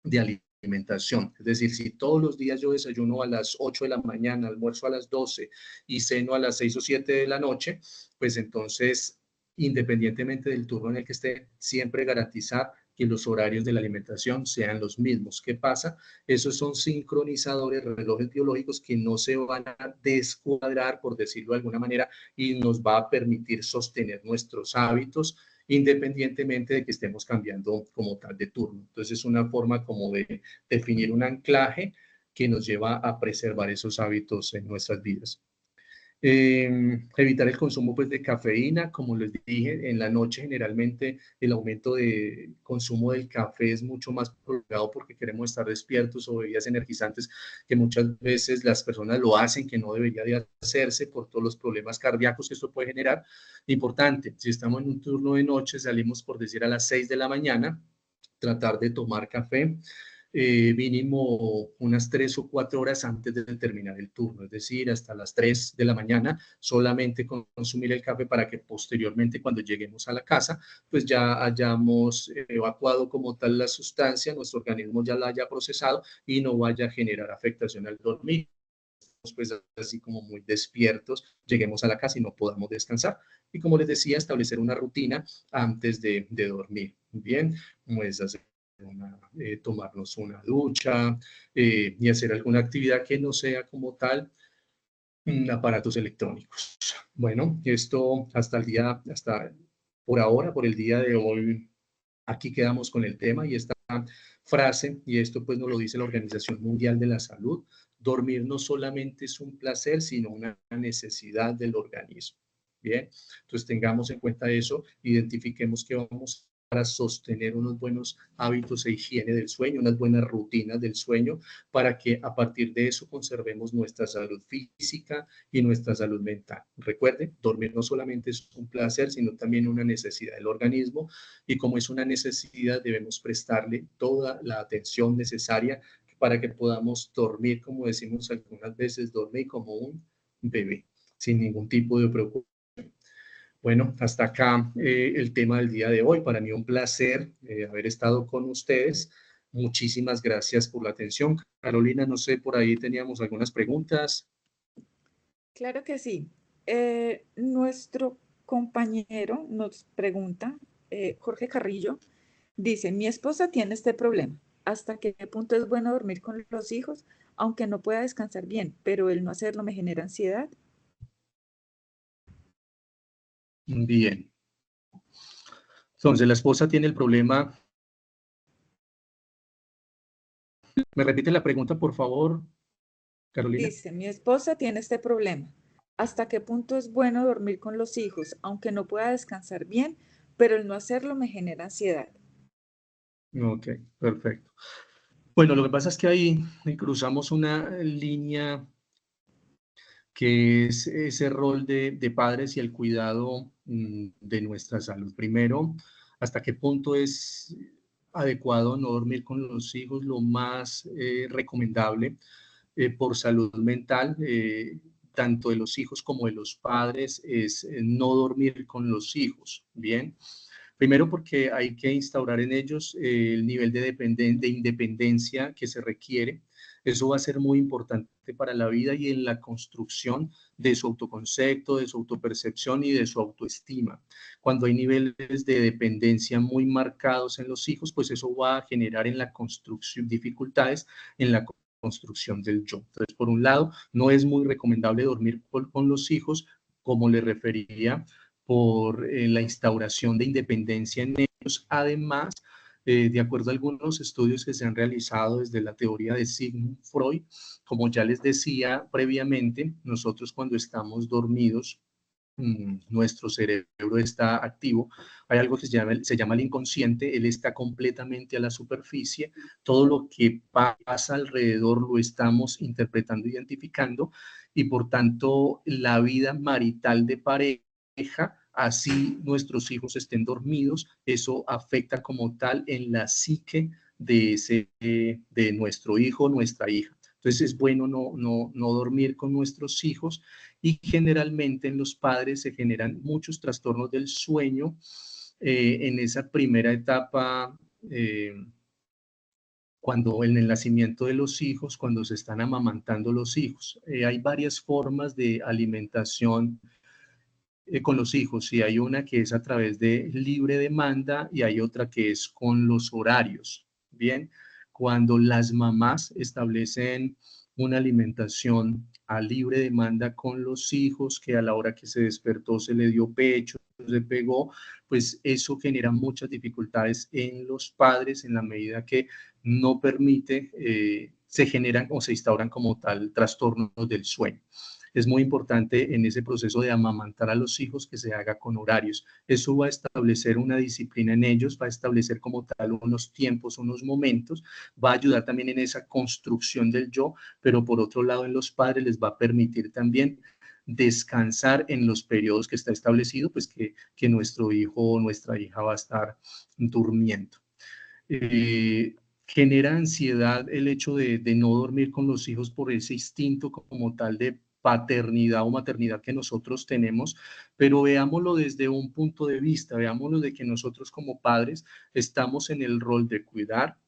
Speaker 1: de alimentación. Es decir, si todos los días yo desayuno a las 8 de la mañana, almuerzo a las 12 y ceno a las 6 o 7 de la noche, pues entonces, independientemente del turno en el que esté, siempre garantizar que los horarios de la alimentación sean los mismos. ¿Qué pasa? Esos son sincronizadores, relojes biológicos que no se van a descuadrar, por decirlo de alguna manera, y nos va a permitir sostener nuestros hábitos independientemente de que estemos cambiando como tal de turno. Entonces es una forma como de definir un anclaje que nos lleva a preservar esos hábitos en nuestras vidas. Evitar el consumo pues, de cafeína, como les dije, en la noche generalmente el aumento de consumo del café es mucho más prolongado porque queremos estar despiertos o bebidas energizantes que muchas veces las personas lo hacen que no debería de hacerse por todos los problemas cardíacos que esto puede generar. Importante, si estamos en un turno de noche, salimos por decir a las 6 de la mañana, tratar de tomar café mínimo unas 3 o 4 horas antes de terminar el turno, es decir, hasta las 3 de la mañana, solamente consumir el café para que posteriormente cuando lleguemos a la casa, pues ya hayamos evacuado como tal la sustancia, nuestro organismo ya la haya procesado y no vaya a generar afectación al dormir. Pues así como muy despiertos, lleguemos a la casa y no podamos descansar. Y como les decía, establecer una rutina antes de dormir. Bien, pues hacer tomarnos una ducha y hacer alguna actividad que no sea como tal aparatos electrónicos. Bueno, esto hasta por ahora, por el día de hoy, aquí quedamos con el tema y esta frase, y esto pues nos lo dice la Organización Mundial de la Salud, dormir no solamente es un placer, sino una necesidad del organismo. Bien, entonces tengamos en cuenta eso, identifiquemos qué vamos para sostener unos buenos hábitos e higiene del sueño, unas buenas rutinas del sueño, para que a partir de eso conservemos nuestra salud física y nuestra salud mental. Recuerde, dormir no solamente es un placer, sino también una necesidad del organismo, y como es una necesidad, debemos prestarle toda la atención necesaria para que podamos dormir, como decimos algunas veces, dormir como un bebé, sin ningún tipo de preocupación. Bueno, hasta acá el tema del día de hoy. Para mí un placer haber estado con ustedes. Muchísimas gracias por la atención. Carolina, no sé, por ahí teníamos algunas preguntas.
Speaker 3: Claro que sí. Nuestro compañero nos pregunta, Jorge Carrillo, dice, mi esposa tiene este problema. ¿Hasta qué punto es bueno dormir con los hijos, aunque no pueda descansar bien, pero el no hacerlo me genera ansiedad?
Speaker 1: Bien. Entonces, la esposa tiene el problema. ¿Me repite la pregunta, por favor, Carolina?
Speaker 3: Dice, mi esposa tiene este problema. ¿Hasta qué punto es bueno dormir con los hijos, aunque no pueda descansar bien, pero el no hacerlo me genera ansiedad?
Speaker 1: Ok, perfecto. Bueno, lo que pasa es que ahí cruzamos una línea que es ese rol de padres y el cuidado de nuestra salud. Primero, hasta qué punto es adecuado no dormir con los hijos, lo más recomendable por salud mental, tanto de los hijos como de los padres, es no dormir con los hijos, ¿bien? Primero porque hay que instaurar en ellos el nivel de independencia que se requiere. Eso va a ser muy importante para la vida y en la construcción de su autoconcepto, de su autopercepción y de su autoestima. Cuando hay niveles de dependencia muy marcados en los hijos, pues eso va a generar en la construcción dificultades en la construcción del yo. Entonces, por un lado, no es muy recomendable dormir con los hijos, como le refería, por la instauración de independencia en ellos. Además, de acuerdo a algunos estudios que se han realizado desde la teoría de Sigmund Freud, como ya les decía previamente, nosotros cuando estamos dormidos, nuestro cerebro está activo. Hay algo que se llama el inconsciente, él está completamente a la superficie. Todo lo que pasa alrededor lo estamos interpretando, identificando, y por tanto la vida marital de pareja, así nuestros hijos estén dormidos, eso afecta como tal en la psique de nuestro hijo, nuestra hija. Entonces es bueno no dormir con nuestros hijos, y generalmente en los padres se generan muchos trastornos del sueño en esa primera etapa, cuando en el nacimiento de los hijos, cuando se están amamantando los hijos. Hay varias formas de alimentación con los hijos, y hay una que es a través de libre demanda y hay otra que es con los horarios. Bien, cuando las mamás establecen una alimentación a libre demanda con los hijos, que a la hora que se despertó se le dio pecho, se pegó, pues eso genera muchas dificultades en los padres en la medida que no permite, se generan o se instauran como tal trastornos del sueño. Es muy importante en ese proceso de amamantar a los hijos que se haga con horarios. Eso va a establecer una disciplina en ellos, va a establecer como tal unos tiempos, unos momentos, va a ayudar también en esa construcción del yo, pero por otro lado en los padres les va a permitir también descansar en los periodos que está establecido, pues que nuestro hijo o nuestra hija va a estar durmiendo. Genera ansiedad el hecho de no dormir con los hijos por ese instinto como tal de paternidad o maternidad que nosotros tenemos, pero veámoslo desde un punto de vista, veámoslo de que nosotros como padres estamos en el rol de cuidar,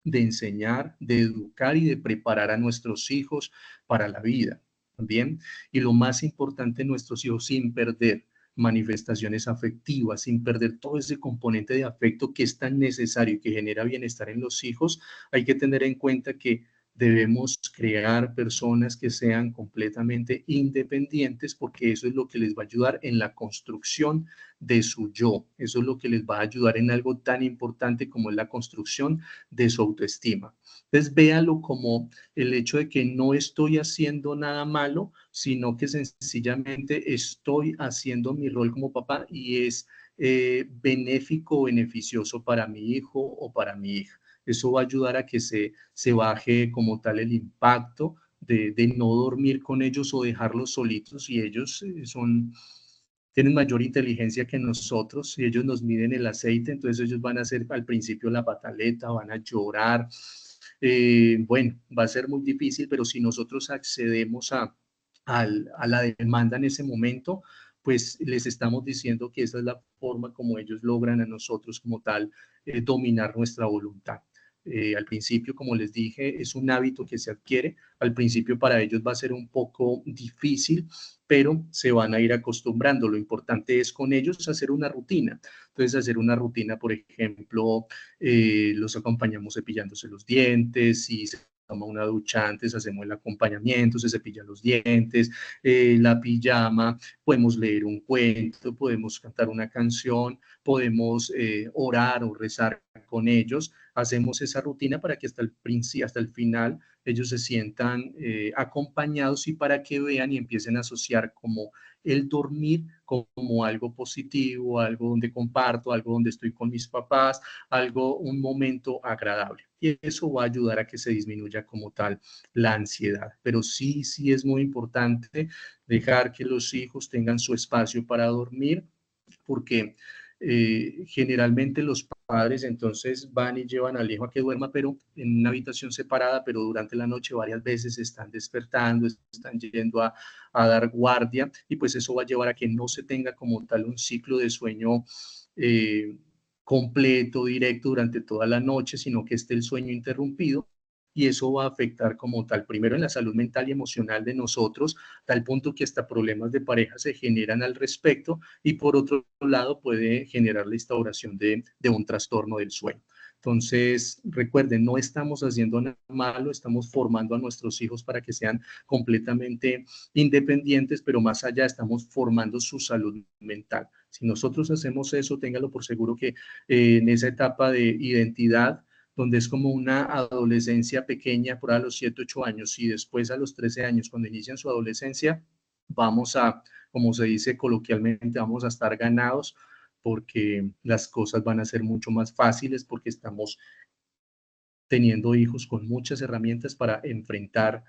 Speaker 1: de enseñar, de educar y de preparar a nuestros hijos para la vida, ¿bien? Y lo más importante, nuestros hijos sin perder manifestaciones afectivas, sin perder todo ese componente de afecto que es tan necesario y que genera bienestar en los hijos. Hay que tener en cuenta que debemos crear personas que sean completamente independientes, porque eso es lo que les va a ayudar en la construcción de su yo. Eso es lo que les va a ayudar en algo tan importante como es la construcción de su autoestima. Entonces, véalo como el hecho de que no estoy haciendo nada malo, sino que sencillamente estoy haciendo mi rol como papá, y es benéfico o beneficioso para mi hijo o para mi hija. Eso va a ayudar a que se baje como tal el impacto de no dormir con ellos o dejarlos solitos, y ellos tienen mayor inteligencia que nosotros, y ellos nos miden el aceite, entonces ellos van a hacer al principio la pataleta, van a llorar. Bueno, va a ser muy difícil, pero si nosotros accedemos a la demanda en ese momento, pues les estamos diciendo que esa es la forma como ellos logran a nosotros como tal dominar nuestra voluntad. Al principio, como les dije, es un hábito que se adquiere. Al principio para ellos va a ser un poco difícil, pero se van a ir acostumbrando. Lo importante es con ellos hacer una rutina. Entonces, hacer una rutina, por ejemplo, los acompañamos cepillándose los dientes, si se toma una ducha antes, hacemos el acompañamiento, se cepillan los dientes, la pijama, podemos leer un cuento, podemos cantar una canción, podemos orar o rezar con ellos. Hacemos esa rutina para que hasta el final ellos se sientan acompañados, y para que vean y empiecen a asociar como el dormir como algo positivo, algo donde comparto, algo donde estoy con mis papás, un momento agradable. Y eso va a ayudar a que se disminuya como tal la ansiedad. Pero sí es muy importante dejar que los hijos tengan su espacio para dormir, porque generalmente los padres entonces van y llevan al hijo a que duerma, pero en una habitación separada, pero durante la noche varias veces están despertando, están yendo a dar guardia, y pues eso va a llevar a que no se tenga como tal un ciclo de sueño completo, directo durante toda la noche, sino que esté el sueño interrumpido. Y eso va a afectar como tal, primero en la salud mental y emocional de nosotros, tal punto que hasta problemas de pareja se generan al respecto, y por otro lado puede generar la instauración de un trastorno del sueño. Entonces, recuerden, no estamos haciendo nada malo, estamos formando a nuestros hijos para que sean completamente independientes, pero más allá estamos formando su salud mental. Si nosotros hacemos eso, téngalo por seguro que en esa etapa de identidad, donde es como una adolescencia pequeña por a los 7, 8 años, y después a los 13 años, cuando inician su adolescencia, vamos a, como se dice coloquialmente, vamos a estar ganados, porque las cosas van a ser mucho más fáciles, porque estamos teniendo hijos con muchas herramientas para enfrentar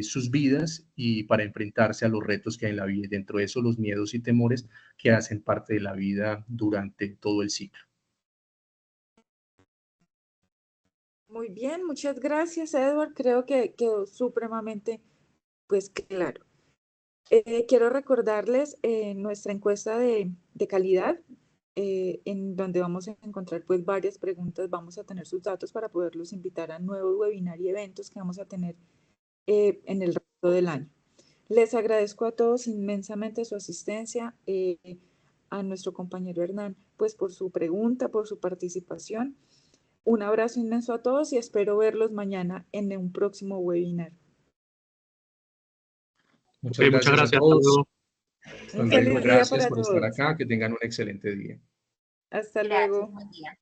Speaker 1: sus vidas y para enfrentarse a los retos que hay en la vida, y dentro de eso los miedos y temores que hacen parte de la vida durante todo el ciclo.
Speaker 3: Muy bien, muchas gracias, Edward. Creo que quedó supremamente pues claro. Quiero recordarles nuestra encuesta de calidad, en donde vamos a encontrar pues varias preguntas. Vamos a tener sus datos para poderlos invitar a nuevos webinars y eventos que vamos a tener en el resto del año. Les agradezco a todos inmensamente su asistencia, a nuestro compañero Hernán pues por su pregunta, por su participación. Un abrazo inmenso a todos y espero verlos mañana en un próximo webinar.
Speaker 1: Muchas gracias a
Speaker 4: Hasta
Speaker 1: todos.
Speaker 4: luego.
Speaker 3: Un feliz día
Speaker 1: Gracias
Speaker 3: para
Speaker 1: por estar
Speaker 3: todos.
Speaker 1: acá. Que tengan un excelente día.
Speaker 3: Hasta luego.
Speaker 2: Buen día.